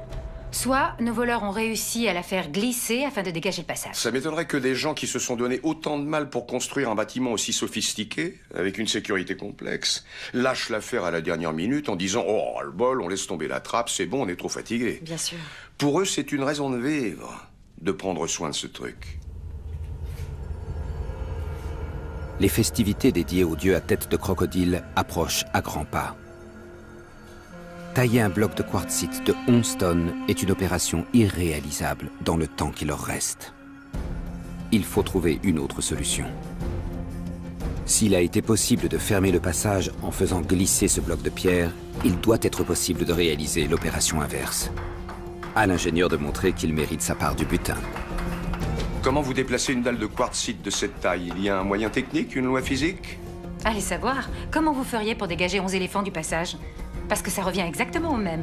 Soit nos voleurs ont réussi à la faire glisser afin de dégager le passage. Ça m'étonnerait que des gens qui se sont donné autant de mal pour construire un bâtiment aussi sophistiqué, avec une sécurité complexe, lâchent l'affaire à la dernière minute en disant « Oh, le bol, on laisse tomber la trappe, c'est bon, on est trop fatigué. » Bien sûr. Pour eux, c'est une raison de vivre, de prendre soin de ce truc. Les festivités dédiées aux dieux à tête de crocodile approchent à grands pas. Tailler un bloc de quartzite de 11 tonnes est une opération irréalisable dans le temps qui leur reste. Il faut trouver une autre solution. S'il a été possible de fermer le passage en faisant glisser ce bloc de pierre, il doit être possible de réaliser l'opération inverse. À l'ingénieur de montrer qu'il mérite sa part du butin. Comment vous déplacez une dalle de quartzite de cette taille? Il y a un moyen technique, une loi physique? Allez savoir, comment vous feriez pour dégager 11 éléphants du passage? Parce que ça revient exactement au même.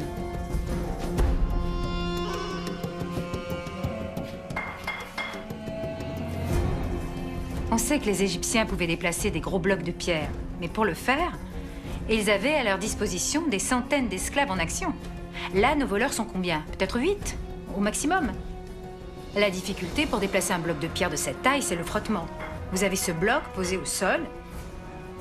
On sait que les Égyptiens pouvaient déplacer des gros blocs de pierre, mais pour le faire, ils avaient à leur disposition des centaines d'esclaves en action. Là, nos voleurs sont combien? Peut-être 8, au maximum. La difficulté pour déplacer un bloc de pierre de cette taille, c'est le frottement. Vous avez ce bloc posé au sol,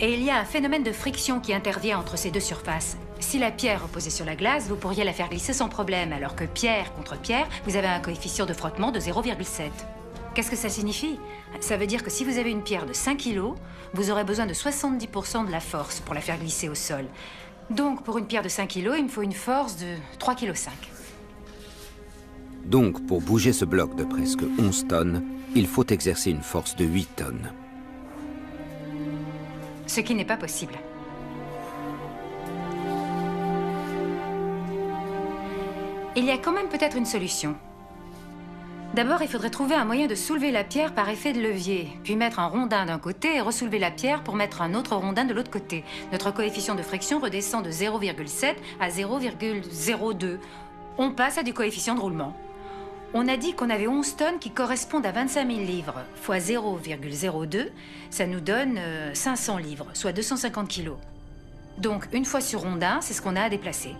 et il y a un phénomène de friction qui intervient entre ces deux surfaces. Si la pierre reposait sur la glace, vous pourriez la faire glisser sans problème, alors que pierre contre pierre, vous avez un coefficient de frottement de 0,7. Qu'est-ce que ça signifie? Ça veut dire que si vous avez une pierre de 5 kg, vous aurez besoin de 70% de la force pour la faire glisser au sol. Donc, pour une pierre de 5 kg, il me faut une force de 3,5 kg. Donc, pour bouger ce bloc de presque 11 tonnes, il faut exercer une force de 8 tonnes. Ce qui n'est pas possible. Il y a quand même peut-être une solution. D'abord, il faudrait trouver un moyen de soulever la pierre par effet de levier, puis mettre un rondin d'un côté et ressoulever la pierre pour mettre un autre rondin de l'autre côté. Notre coefficient de friction redescend de 0,7 à 0,02. On passe à du coefficient de roulement. On a dit qu'on avait 11 tonnes qui correspondent à 25 000 livres, fois 0,02, ça nous donne 500 livres, soit 250 kilos. Donc, une fois sur rondin, c'est ce qu'on a à déplacer.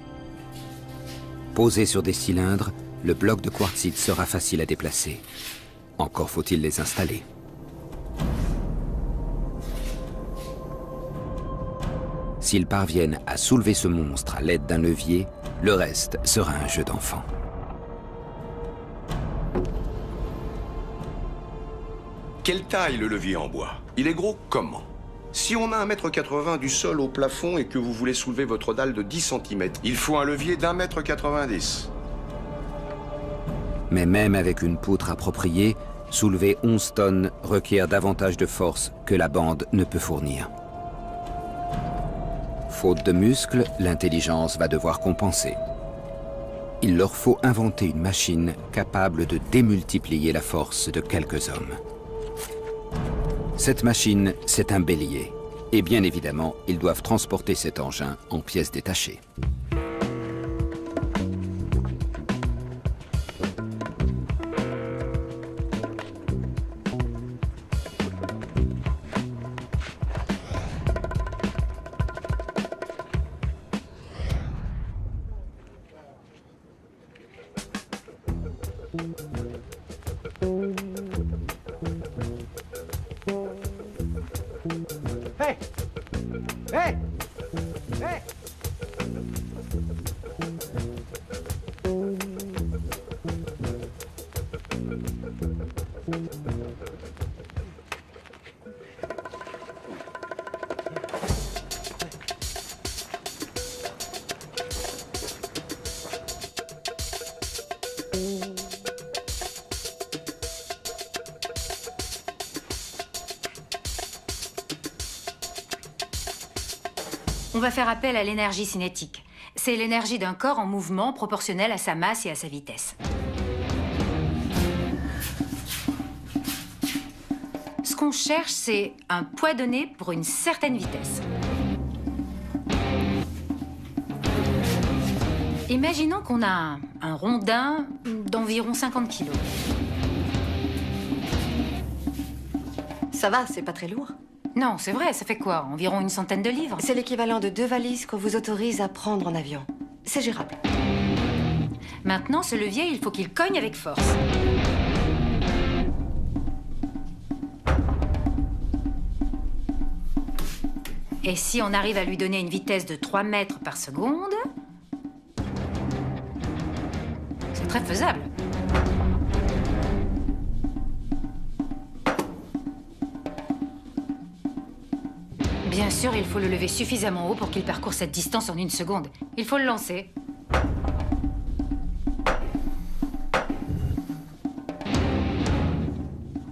Posé sur des cylindres, le bloc de quartzite sera facile à déplacer. Encore faut-il les installer. S'ils parviennent à soulever ce monstre à l'aide d'un levier, le reste sera un jeu d'enfant. Quelle taille le levier en bois? Il est gros comment? Si on a 1,80 m du sol au plafond et que vous voulez soulever votre dalle de 10 cm, il faut un levier d'1,90 m. Mais même avec une poutre appropriée, soulever 11 tonnes requiert davantage de force que la bande ne peut fournir. Faute de muscles, l'intelligence va devoir compenser. Il leur faut inventer une machine capable de démultiplier la force de quelques hommes. Cette machine, c'est un bélier. Et bien évidemment, ils doivent transporter cet engin en pièces détachées. Hé! Hé! On va faire appel à l'énergie cinétique. C'est l'énergie d'un corps en mouvement proportionnelle à sa masse et à sa vitesse. Ce qu'on cherche, c'est un poids donné pour une certaine vitesse. Imaginons qu'on a un rondin d'environ 50 kilos. Ça va, c'est pas très lourd. Non, c'est vrai, ça fait quoi? Environ une centaine de livres? C'est l'équivalent de 2 valises qu'on vous autorise à prendre en avion. C'est gérable. Maintenant, ce levier, il faut qu'il cogne avec force. Et si on arrive à lui donner une vitesse de 3 mètres par seconde, c'est très faisable. Bien sûr, il faut le lever suffisamment haut pour qu'il parcourt cette distance en 1 seconde. Il faut le lancer.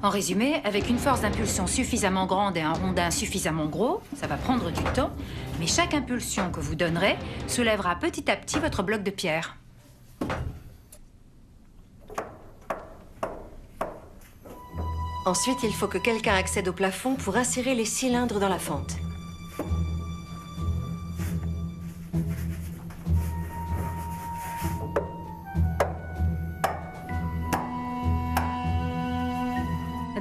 En résumé, avec une force d'impulsion suffisamment grande et un rondin suffisamment gros, ça va prendre du temps, mais chaque impulsion que vous donnerez soulèvera petit à petit votre bloc de pierre. Ensuite, il faut que quelqu'un accède au plafond pour insérer les cylindres dans la fente.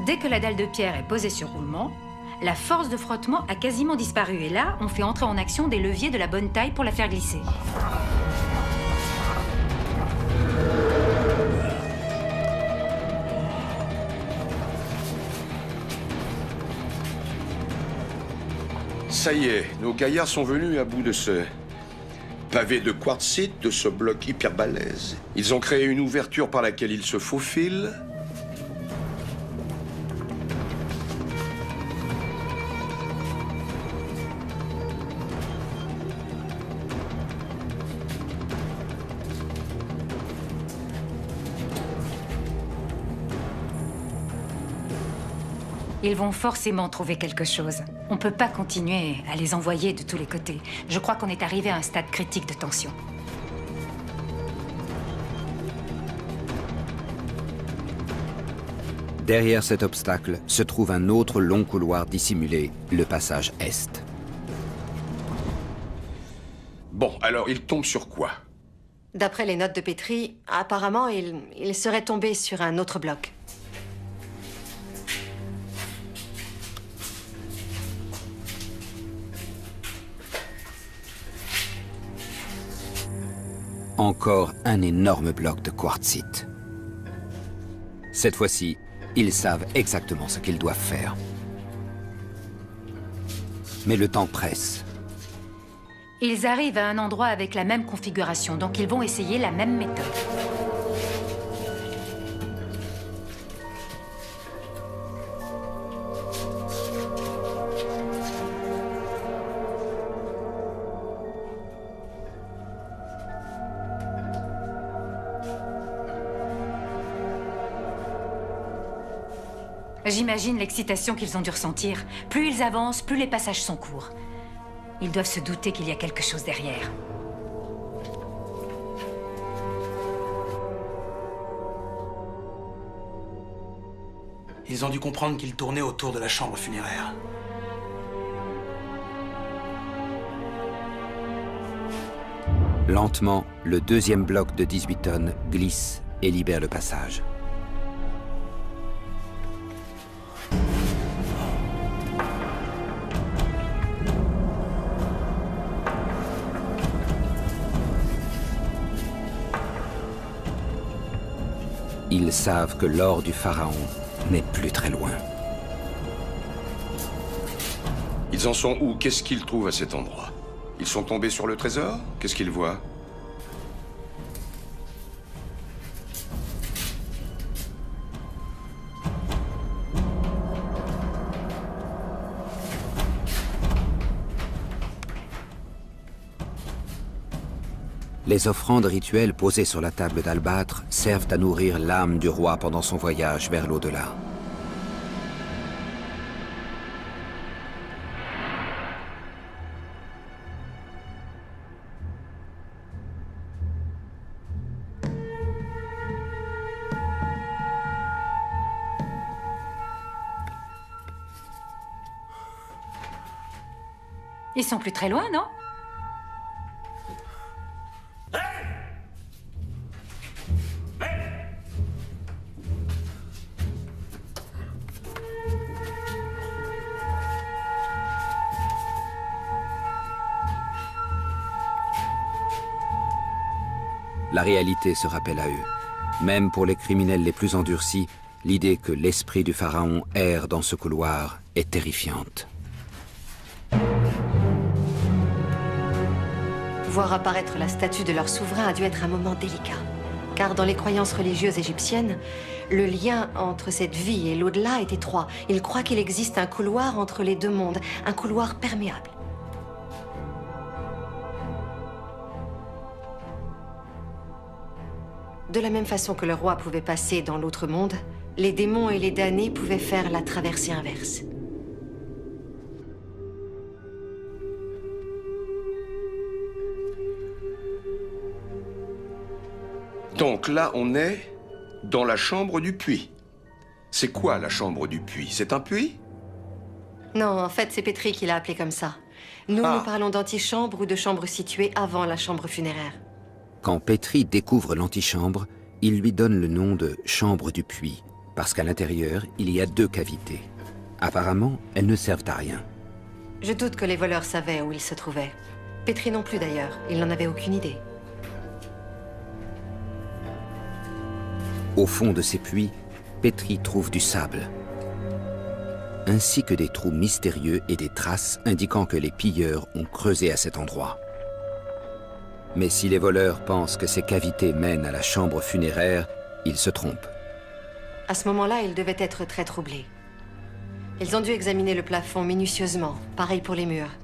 Dès que la dalle de pierre est posée sur roulement, la force de frottement a quasiment disparu. Et là, on fait entrer en action des leviers de la bonne taille pour la faire glisser. Ça y est, nos gaillards sont venus à bout de ce pavé de quartzite, de ce bloc hyper balèze. Ils ont créé une ouverture par laquelle ils se faufilent. Ils vont forcément trouver quelque chose. On peut pas continuer à les envoyer de tous les côtés. Je crois qu'on est arrivé à un stade critique de tension. Derrière cet obstacle se trouve un autre long couloir dissimulé, le passage Est. Bon, alors il tombe sur quoi? D'après les notes de Petrie, apparemment, il serait tombé sur un autre bloc. Encore un énorme bloc de quartzite. Cette fois-ci, ils savent exactement ce qu'ils doivent faire. Mais le temps presse. Ils arrivent à un endroit avec la même configuration, donc ils vont essayer la même méthode. J'imagine l'excitation qu'ils ont dû ressentir. Plus ils avancent, plus les passages sont courts. Ils doivent se douter qu'il y a quelque chose derrière. Ils ont dû comprendre qu'ils tournaient autour de la chambre funéraire. Lentement, le deuxième bloc de 18 tonnes glisse et libère le passage. Ils savent que l'or du pharaon n'est plus très loin. Ils en sont où? Qu'est-ce qu'ils trouvent à cet endroit? Ils sont tombés sur le trésor? Qu'est-ce qu'ils voient? Les offrandes rituelles posées sur la table d'albâtre servent à nourrir l'âme du roi pendant son voyage vers l'au-delà. Ils sont plus très loin, non? La réalité se rappelle à eux. Même pour les criminels les plus endurcis, l'idée que l'esprit du pharaon erre dans ce couloir est terrifiante. Voir apparaître la statue de leur souverain a dû être un moment délicat. Car dans les croyances religieuses égyptiennes, le lien entre cette vie et l'au-delà est étroit. Ils croient qu'il existe un couloir entre les deux mondes, un couloir perméable. De la même façon que le roi pouvait passer dans l'autre monde, les démons et les damnés pouvaient faire la traversée inverse. Donc là, on est dans la chambre du puits. C'est quoi la chambre du puits? C'est un puits? Non, en fait, c'est Petri qui l'a appelé comme ça. Nous parlons d'antichambre ou de chambre située avant la chambre funéraire. Quand Petri découvre l'antichambre, il lui donne le nom de chambre du puits, parce qu'à l'intérieur, il y a 2 cavités. Apparemment, elles ne servent à rien. Je doute que les voleurs savaient où ils se trouvaient. Petri non plus d'ailleurs, il n'en avait aucune idée. Au fond de ces puits, Petri trouve du sable, ainsi que des trous mystérieux et des traces indiquant que les pilleurs ont creusé à cet endroit. Mais si les voleurs pensent que ces cavités mènent à la chambre funéraire, ils se trompent. À ce moment-là, ils devaient être très troublés. Ils ont dû examiner le plafond minutieusement, pareil pour les murs.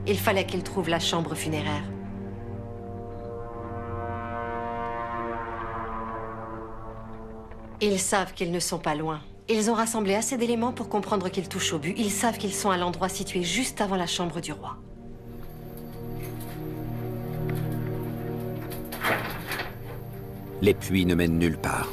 Il fallait qu'ils trouvent la chambre funéraire. Ils savent qu'ils ne sont pas loin. Ils ont rassemblé assez d'éléments pour comprendre qu'ils touchent au but. Ils savent qu'ils sont à l'endroit situé juste avant la chambre du roi. Les puits ne mènent nulle part.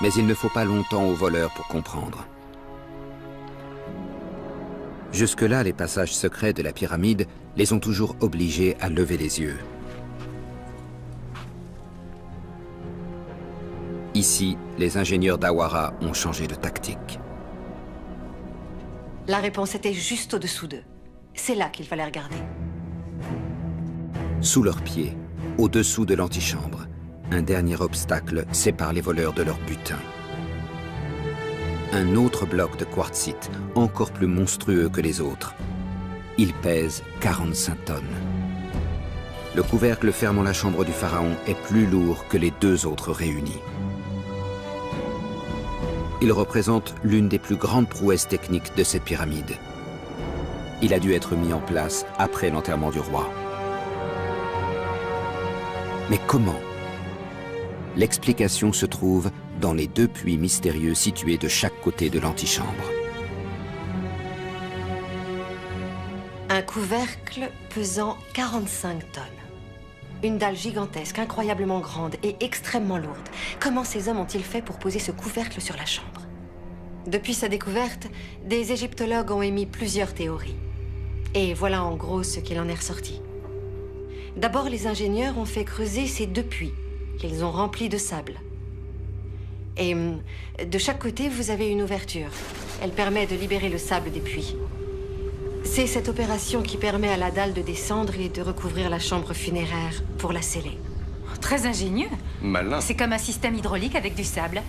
Mais il ne faut pas longtemps aux voleurs pour comprendre. Jusque-là, les passages secrets de la pyramide les ont toujours obligés à lever les yeux. Ici, les ingénieurs d'Awara ont changé de tactique. La réponse était juste au-dessous d'eux. C'est là qu'il fallait regarder. Sous leurs pieds, au-dessous de l'antichambre, un dernier obstacle sépare les voleurs de leur butin. Un autre bloc de quartzite, encore plus monstrueux que les autres. Il pèse 45 tonnes. Le couvercle fermant la chambre du pharaon est plus lourd que les 2 autres réunis. Il représente l'une des plus grandes prouesses techniques de cette pyramide. Il a dû être mis en place après l'enterrement du roi. Mais comment ? L'explication se trouve dans les 2 puits mystérieux situés de chaque côté de l'antichambre. Un couvercle pesant 45 tonnes. Une dalle gigantesque, incroyablement grande et extrêmement lourde. Comment ces hommes ont-ils fait pour poser ce couvercle sur la chambre? Depuis sa découverte, des égyptologues ont émis plusieurs théories. Et voilà en gros ce qu'il en est ressorti. D'abord, les ingénieurs ont fait creuser ces 2 puits qu'ils ont remplis de sable. Et de chaque côté, vous avez une ouverture. Elle permet de libérer le sable des puits. C'est cette opération qui permet à la dalle de descendre et de recouvrir la chambre funéraire pour la sceller. Très ingénieux. Malin. C'est comme un système hydraulique avec du sable.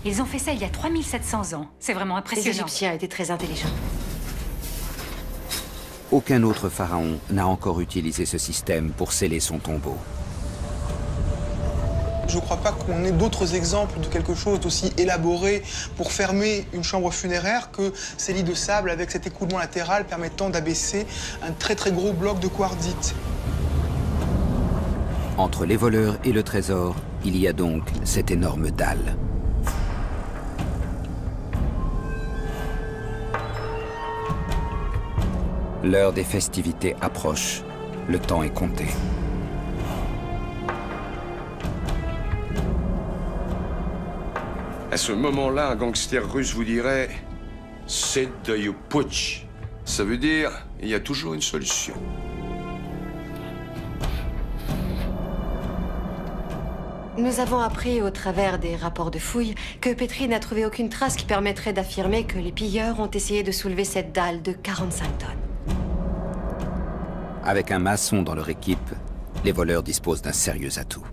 Ils ont fait ça il y a 3700 ans. C'est vraiment Les impressionnant. Égyptiens étaient très intelligents. Aucun autre pharaon n'a encore utilisé ce système pour sceller son tombeau. Je ne crois pas qu'on ait d'autres exemples de quelque chose d'aussi élaboré pour fermer une chambre funéraire que ces lits de sable avec cet écoulement latéral permettant d'abaisser un très très gros bloc de quartzite. Entre les voleurs et le trésor, il y a donc cette énorme dalle. L'heure des festivités approche. Le temps est compté. À ce moment-là, un gangster russe vous dirait « C'est de you putsch ». Ça veut dire « il y a toujours une solution ». Nous avons appris au travers des rapports de fouilles que Petri n'a trouvé aucune trace qui permettrait d'affirmer que les pilleurs ont essayé de soulever cette dalle de 45 tonnes. Avec un maçon dans leur équipe, les voleurs disposent d'un sérieux atout.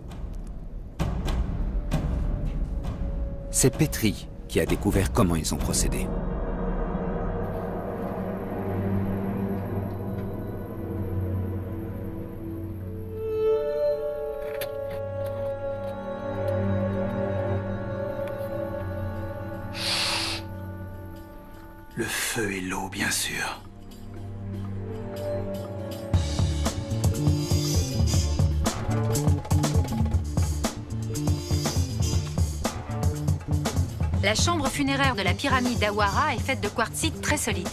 C'est Petri qui a découvert comment ils ont procédé. Le feu et l'eau, bien sûr. La chambre funéraire de la pyramide d'Awara est faite de quartzite très solide.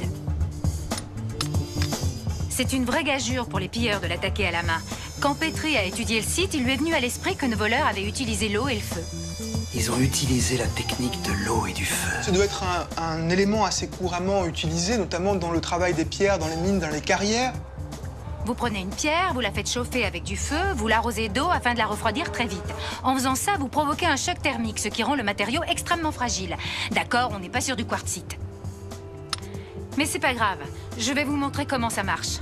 C'est une vraie gageure pour les pilleurs de l'attaquer à la main. Quand Petri a étudié le site, il lui est venu à l'esprit que nos voleurs avaient utilisé l'eau et le feu. Ils ont utilisé la technique de l'eau et du feu. Ça doit être un élément assez couramment utilisé, notamment dans le travail des pierres, dans les mines, dans les carrières. Vous prenez une pierre, vous la faites chauffer avec du feu, vous l'arrosez d'eau afin de la refroidir très vite. En faisant ça, vous provoquez un choc thermique, ce qui rend le matériau extrêmement fragile. D'accord, on n'est pas sur du quartzite. Mais c'est pas grave, je vais vous montrer comment ça marche.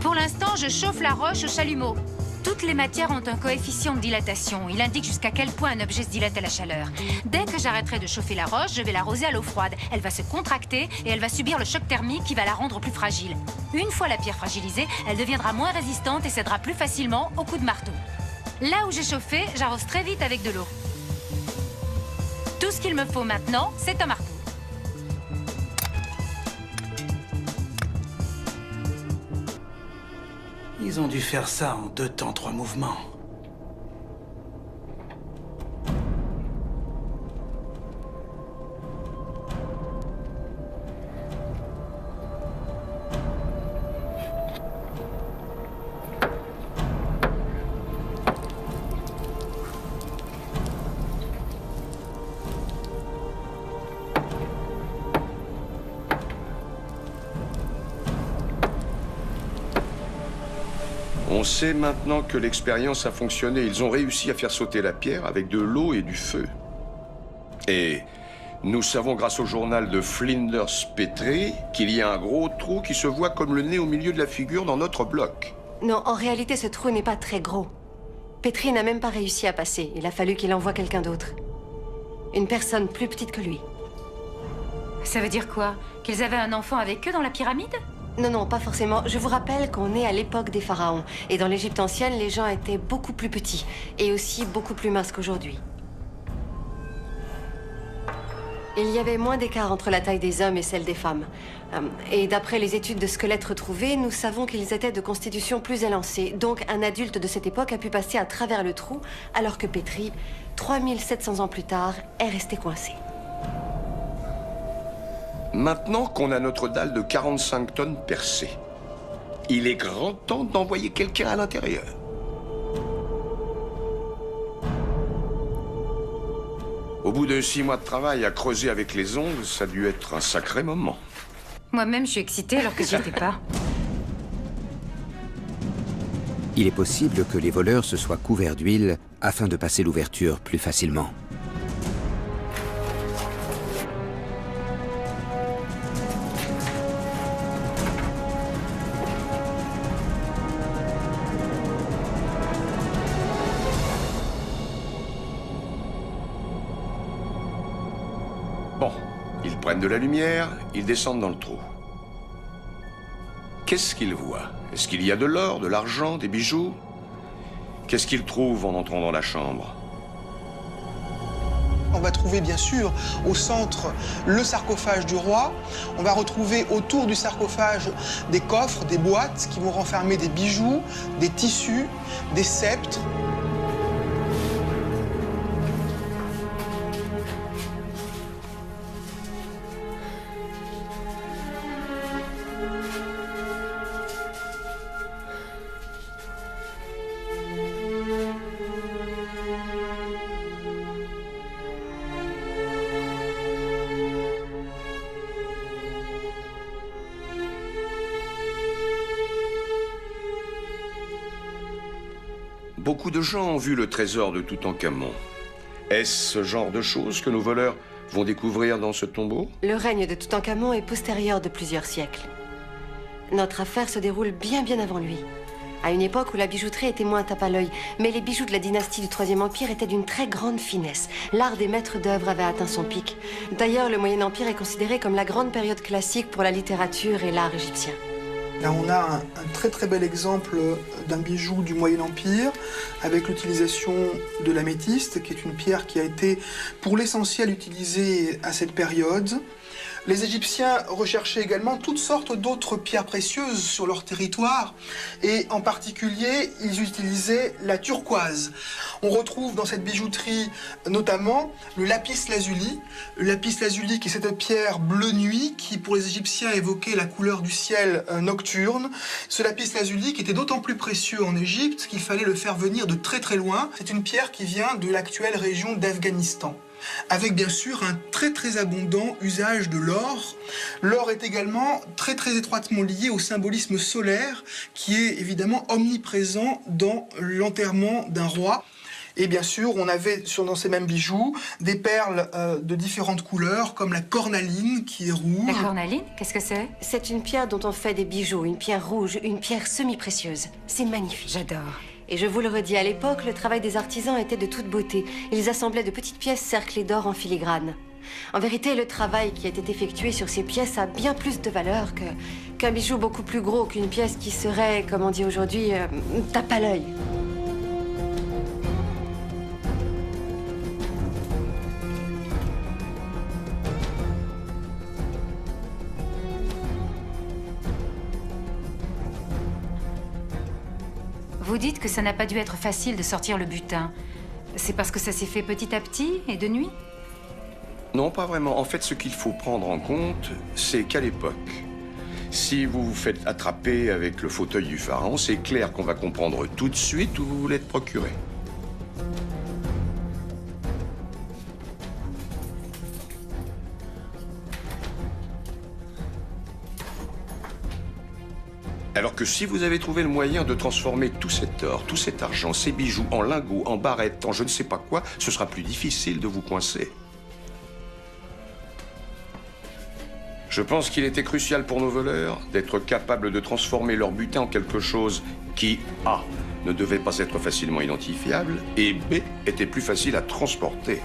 Pour l'instant, je chauffe la roche au chalumeau. Toutes les matières ont un coefficient de dilatation. Il indique jusqu'à quel point un objet se dilate à la chaleur. Dès que j'arrêterai de chauffer la roche, je vais l'arroser à l'eau froide. Elle va se contracter et elle va subir le choc thermique qui va la rendre plus fragile. Une fois la pierre fragilisée, elle deviendra moins résistante et cédera plus facilement aux coups de marteau. Là où j'ai chauffé, j'arrose très vite avec de l'eau. Tout ce qu'il me faut maintenant, c'est un marteau. Ils ont dû faire ça en 2 temps, 3 mouvements. On sait maintenant que l'expérience a fonctionné. Ils ont réussi à faire sauter la pierre avec de l'eau et du feu. Et nous savons grâce au journal de Flinders Petrie qu'il y a un gros trou qui se voit comme le nez au milieu de la figure dans notre bloc. Non, en réalité, ce trou n'est pas très gros. Petri n'a même pas réussi à passer. Il a fallu qu'il envoie quelqu'un d'autre. Une personne plus petite que lui. Ça veut dire quoi? Qu'ils avaient un enfant avec eux dans la pyramide? Non, non, pas forcément. Je vous rappelle qu'on est à l'époque des pharaons. Et dans l'Égypte ancienne, les gens étaient beaucoup plus petits. Et aussi beaucoup plus minces qu'aujourd'hui. Il y avait moins d'écart entre la taille des hommes et celle des femmes. Et d'après les études de squelettes retrouvées, nous savons qu'ils étaient de constitution plus élancée. Donc un adulte de cette époque a pu passer à travers le trou, alors que Petri, 3700 ans plus tard, est resté coincé. Maintenant qu'on a notre dalle de 45 tonnes percée, il est grand temps d'envoyer quelqu'un à l'intérieur. Au bout de 6 mois de travail à creuser avec les ongles, ça a dû être un sacré moment. Moi-même, je suis excitée alors que j'y étais pas. Il est possible que les voleurs se soient couverts d'huile afin de passer l'ouverture plus facilement. Bon, ils prennent de la lumière, ils descendent dans le trou. Qu'est-ce qu'ils voient? Est-ce qu'il y a de l'or, de l'argent, des bijoux? Qu'est-ce qu'ils trouvent en entrant dans la chambre? On va trouver bien sûr au centre le sarcophage du roi. On va retrouver autour du sarcophage des coffres, des boîtes qui vont renfermer des bijoux, des tissus, des sceptres. Beaucoup de gens ont vu le trésor de Toutankhamon. Est-ce ce genre de choses que nos voleurs vont découvrir dans ce tombeau? Le règne de Toutankhamon est postérieur de plusieurs siècles. Notre affaire se déroule bien avant lui. À une époque où la bijouterie était moins tape à l'œil, mais les bijoux de la dynastie du Troisième Empire étaient d'une très grande finesse. L'art des maîtres d'œuvre avait atteint son pic. D'ailleurs, le Moyen Empire est considéré comme la grande période classique pour la littérature et l'art égyptien. Là, on a un très bel exemple d'un bijou du Moyen Empire avec l'utilisation de l'améthyste, qui est une pierre qui a été pour l'essentiel utilisée à cette période. Les Égyptiens recherchaient également toutes sortes d'autres pierres précieuses sur leur territoire et en particulier, ils utilisaient la turquoise. On retrouve dans cette bijouterie notamment le lapis lazuli. Le lapis lazuli qui est cette pierre bleu nuit qui pour les Égyptiens évoquait la couleur du ciel nocturne. Ce lapis lazuli qui était d'autant plus précieux en Égypte qu'il fallait le faire venir de très loin. C'est une pierre qui vient de l'actuelle région d'Afghanistan, avec bien sûr un très abondant usage de l'or. L'or est également très étroitement lié au symbolisme solaire qui est évidemment omniprésent dans l'enterrement d'un roi. Et bien sûr, on avait dans ces mêmes bijoux des perles de différentes couleurs, comme la cornaline qui est rouge. La cornaline, qu'est-ce que c'est? C'est une pierre dont on fait des bijoux, une pierre rouge, une pierre semi-précieuse. C'est magnifique. J'adore. Et je vous le redis, à l'époque, le travail des artisans était de toute beauté. Ils assemblaient de petites pièces cerclées d'or en filigrane. En vérité, le travail qui a été effectué sur ces pièces a bien plus de valeur qu'un bijou beaucoup plus gros qu'une pièce qui serait, comme on dit aujourd'hui, tape à l'œil. Vous dites que ça n'a pas dû être facile de sortir le butin. C'est parce que ça s'est fait petit à petit et de nuit? Non, pas vraiment. En fait, ce qu'il faut prendre en compte, c'est qu'à l'époque, si vous vous faites attraper avec le fauteuil du pharaon, c'est clair qu'on va comprendre tout de suite où vous voulez être procuré. Alors que si vous avez trouvé le moyen de transformer tout cet or, tout cet argent, ces bijoux en lingots, en barrettes, en je ne sais pas quoi, ce sera plus difficile de vous coincer. Je pense qu'il était crucial pour nos voleurs d'être capables de transformer leur butin en quelque chose qui, A, ne devait pas être facilement identifiable, et B, était plus facile à transporter.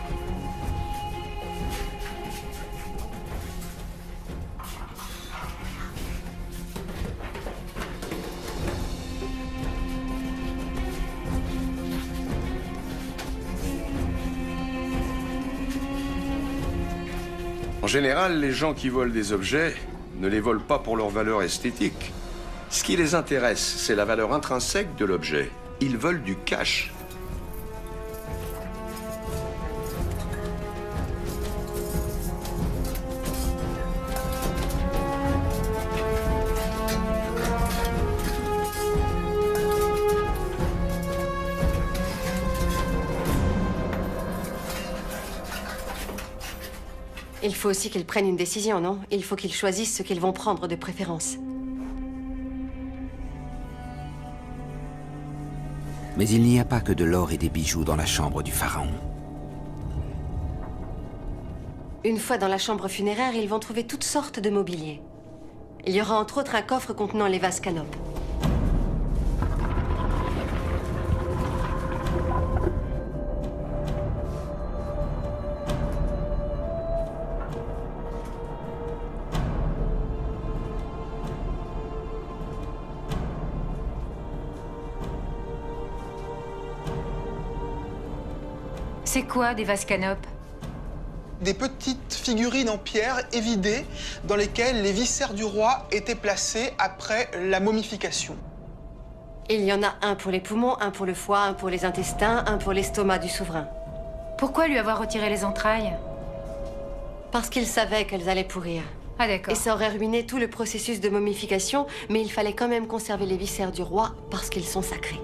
En général, les gens qui volent des objets ne les volent pas pour leur valeur esthétique. Ce qui les intéresse, c'est la valeur intrinsèque de l'objet. Ils veulent du cash. Il faut aussi qu'ils prennent une décision, non? Il faut qu'ils choisissent ce qu'ils vont prendre de préférence. Mais il n'y a pas que de l'or et des bijoux dans la chambre du pharaon. Une fois dans la chambre funéraire, ils vont trouver toutes sortes de mobilier. Il y aura entre autres un coffre contenant les vases canopes. C'est quoi des vases canopes? Des petites figurines en pierre évidées dans lesquelles les viscères du roi étaient placés après la momification. Il y en a un pour les poumons, un pour le foie, un pour les intestins, un pour l'estomac du souverain. Pourquoi lui avoir retiré les entrailles? Parce qu'il savait qu'elles allaient pourrir. Ah d'accord. Et ça aurait ruiné tout le processus de momification, mais il fallait quand même conserver les viscères du roi parce qu'ils sont sacrés.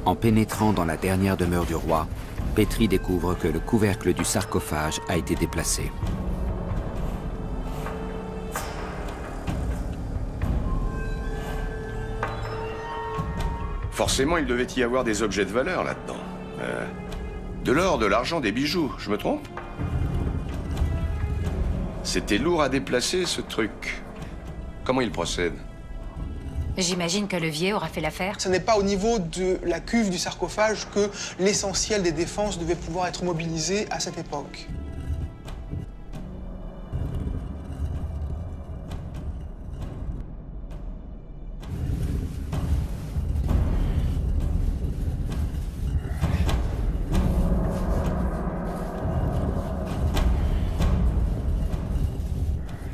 En pénétrant dans la dernière demeure du roi, Petri découvre que le couvercle du sarcophage a été déplacé. Forcément, il devait y avoir des objets de valeur là-dedans. De l'or, de l'argent, des bijoux, je me trompe? C'était lourd à déplacer, ce truc. Comment il procède? J'imagine que Levier aura fait l'affaire. Ce n'est pas au niveau de la cuve du sarcophage que l'essentiel des défenses devait pouvoir être mobilisé à cette époque.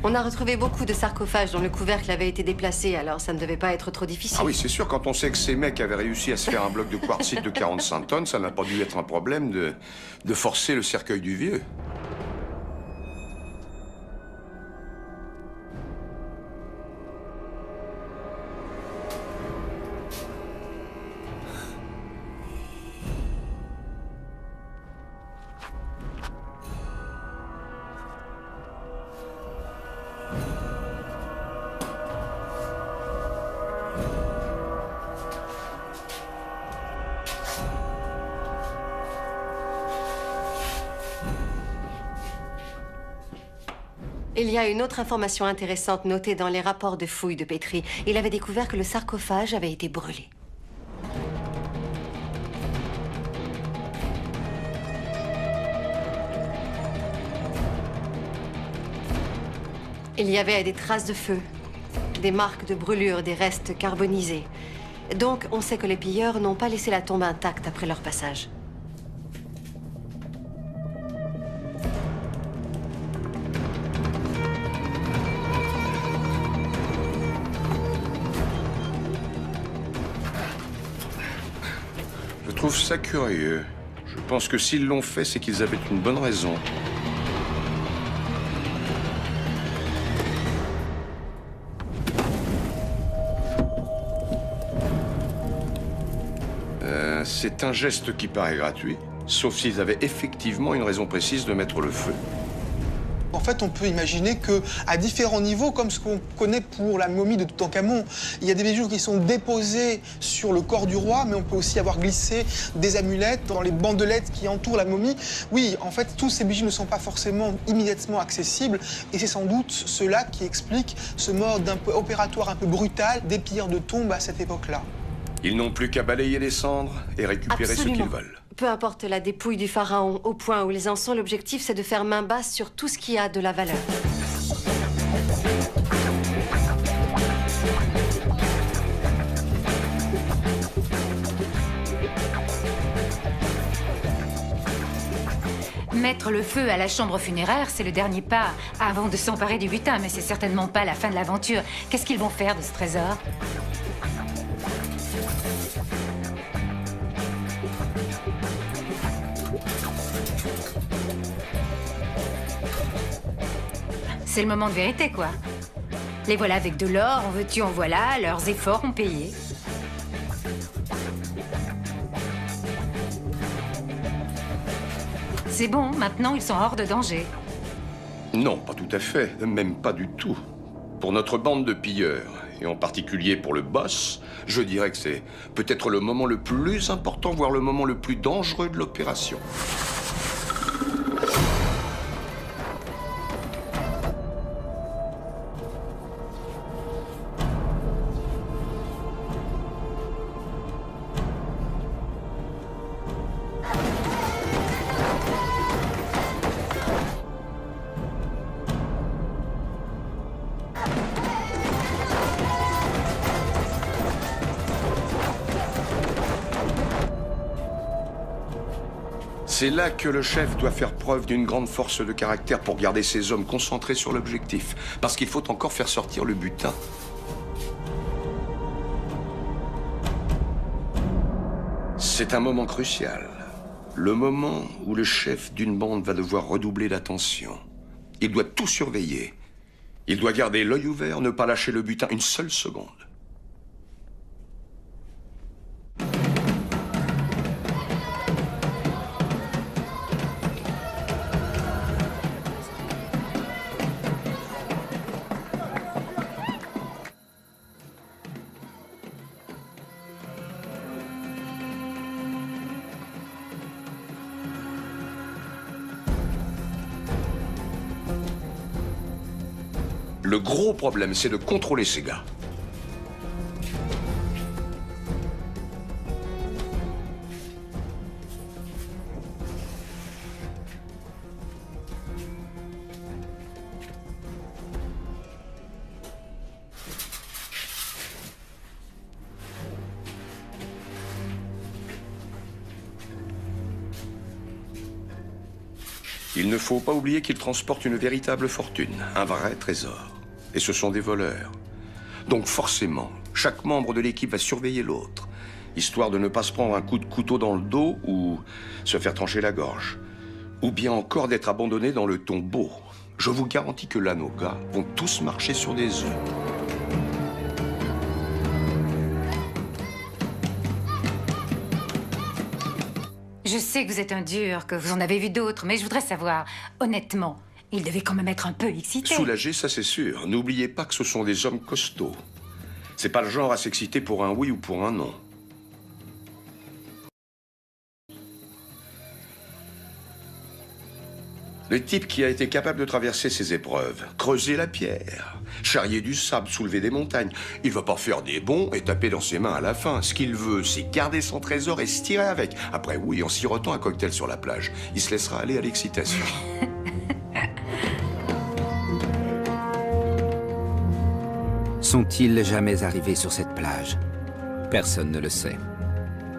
On a retrouvé beaucoup de sarcophages dont le couvercle avait été déplacé, alors ça ne devait pas être trop difficile. Ah oui, c'est sûr, quand on sait que ces mecs avaient réussi à se faire un bloc de quartzite de 45 tonnes, ça n'a pas dû être un problème de forcer le cercueil du vieux. Il y a une autre information intéressante notée dans les rapports de fouilles de Petri. Il avait découvert que le sarcophage avait été brûlé. Il y avait des traces de feu, des marques de brûlure, des restes carbonisés. Donc, on sait que les pilleurs n'ont pas laissé la tombe intacte après leur passage. Je trouve ça curieux. Je pense que s'ils l'ont fait, c'est qu'ils avaient une bonne raison. C'est un geste qui paraît gratuit, sauf s'ils avaient effectivement une raison précise de mettre le feu. En fait, on peut imaginer qu'à différents niveaux, comme ce qu'on connaît pour la momie de Toutankhamon, il y a des bijoux qui sont déposés sur le corps du roi, mais on peut aussi avoir glissé des amulettes dans les bandelettes qui entourent la momie. Oui, en fait, tous ces bijoux ne sont pas forcément immédiatement accessibles, et c'est sans doute cela qui explique ce mode opératoire un peu brutal des pilleurs de tombes à cette époque-là. Ils n'ont plus qu'à balayer les cendres et récupérer ce qu'ils veulent. Peu importe la dépouille du pharaon, au point où ils en sont, l'objectif c'est de faire main basse sur tout ce qui a de la valeur. Mettre le feu à la chambre funéraire, c'est le dernier pas avant de s'emparer du butin, mais c'est certainement pas la fin de l'aventure. Qu'est-ce qu'ils vont faire de ce trésor ? C'est le moment de vérité, quoi. Les voilà avec de l'or, en veux-tu, en voilà, leurs efforts ont payé. C'est bon, maintenant ils sont hors de danger. Non, pas tout à fait, même pas du tout. Pour notre bande de pilleurs, et en particulier pour le boss, je dirais que c'est peut-être le moment le plus important, voire le moment le plus dangereux de l'opération. C'est là que le chef doit faire preuve d'une grande force de caractère pour garder ses hommes concentrés sur l'objectif. Parce qu'il faut encore faire sortir le butin. C'est un moment crucial. Le moment où le chef d'une bande va devoir redoubler d'attention. Il doit tout surveiller. Il doit garder l'œil ouvert, ne pas lâcher le butin une seule seconde. Le gros problème, c'est de contrôler ces gars. Il ne faut pas oublier qu'ils transportent une véritable fortune, un vrai trésor. Et ce sont des voleurs. Donc forcément, chaque membre de l'équipe va surveiller l'autre, histoire de ne pas se prendre un coup de couteau dans le dos ou se faire trancher la gorge. Ou bien encore d'être abandonné dans le tombeau. Je vous garantis que là, nos gars vont tous marcher sur des œufs. Je sais que vous êtes un dur, que vous en avez vu d'autres, mais je voudrais savoir, honnêtement, il devait quand même être un peu excité. Soulagé, ça c'est sûr. N'oubliez pas que ce sont des hommes costauds. C'est pas le genre à s'exciter pour un oui ou pour un non. Le type qui a été capable de traverser ces épreuves, creuser la pierre, charrier du sable, soulever des montagnes, il va pas faire des bonds et taper dans ses mains à la fin. Ce qu'il veut, c'est garder son trésor et se tirer avec. Après, oui, en sirotant un cocktail sur la plage. Il se laissera aller à l'excitation. Sont-ils jamais arrivés sur cette plage? Personne ne le sait.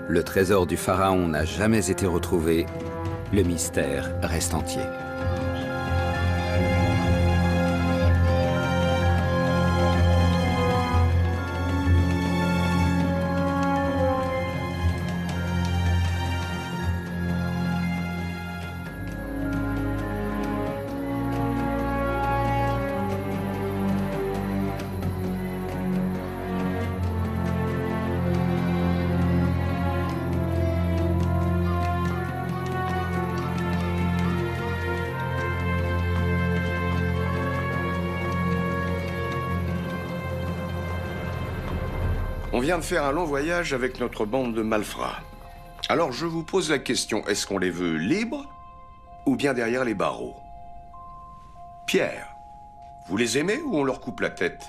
Le trésor du pharaon n'a jamais été retrouvé. Le mystère reste entier. On vient de faire un long voyage avec notre bande de malfrats. Alors je vous pose la question, est-ce qu'on les veut libres ou bien derrière les barreaux? Pierre, vous les aimez ou on leur coupe la tête?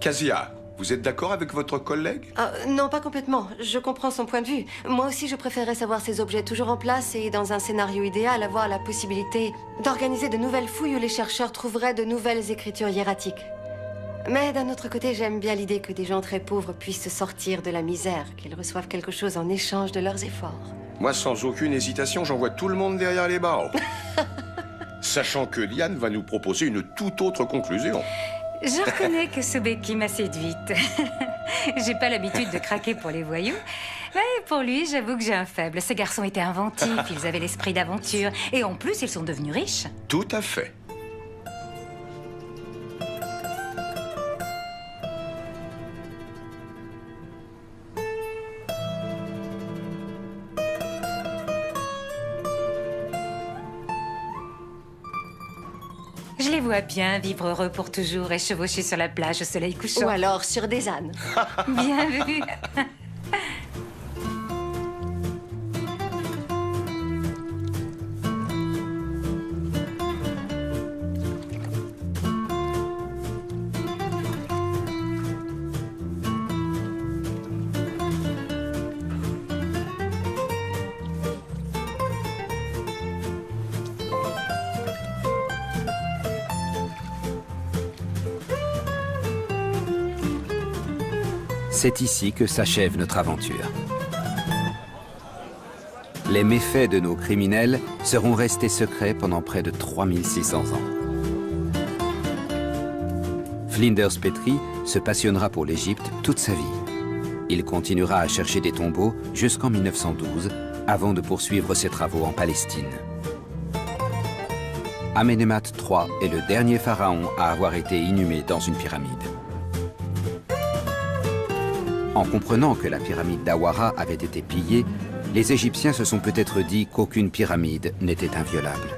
Casia, vous êtes d'accord avec votre collègue? Non, pas complètement. Je comprends son point de vue. Moi aussi, je préférerais savoir ces objets toujours en place et, dans un scénario idéal, avoir la possibilité d'organiser de nouvelles fouilles où les chercheurs trouveraient de nouvelles écritures hiératiques. Mais d'un autre côté, j'aime bien l'idée que des gens très pauvres puissent sortir de la misère, qu'ils reçoivent quelque chose en échange de leurs efforts. Moi, sans aucune hésitation, j'envoie tout le monde derrière les barreaux. sachant que Diane va nous proposer une toute autre conclusion. Je reconnais que ce béquille m'a séduite. J'ai pas l'habitude de craquer pour les voyous. Mais pour lui, j'avoue que j'ai un faible. Ces garçons étaient inventifs, ils avaient l'esprit d'aventure. Et en plus, ils sont devenus riches. Tout à fait. Je les vois bien vivre heureux pour toujours et chevaucher sur la plage au soleil couchant. Ou alors sur des ânes. Bien vu. C'est ici que s'achève notre aventure. Les méfaits de nos criminels seront restés secrets pendant près de 3600 ans. Flinders Petrie se passionnera pour l'Égypte toute sa vie. Il continuera à chercher des tombeaux jusqu'en 1912, avant de poursuivre ses travaux en Palestine. Amenemhat III est le dernier pharaon à avoir été inhumé dans une pyramide. En comprenant que la pyramide d'Awara avait été pillée, les Égyptiens se sont peut-être dit qu'aucune pyramide n'était inviolable.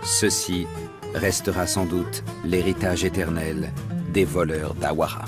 Ceci restera sans doute l'héritage éternel des voleurs d'Awara.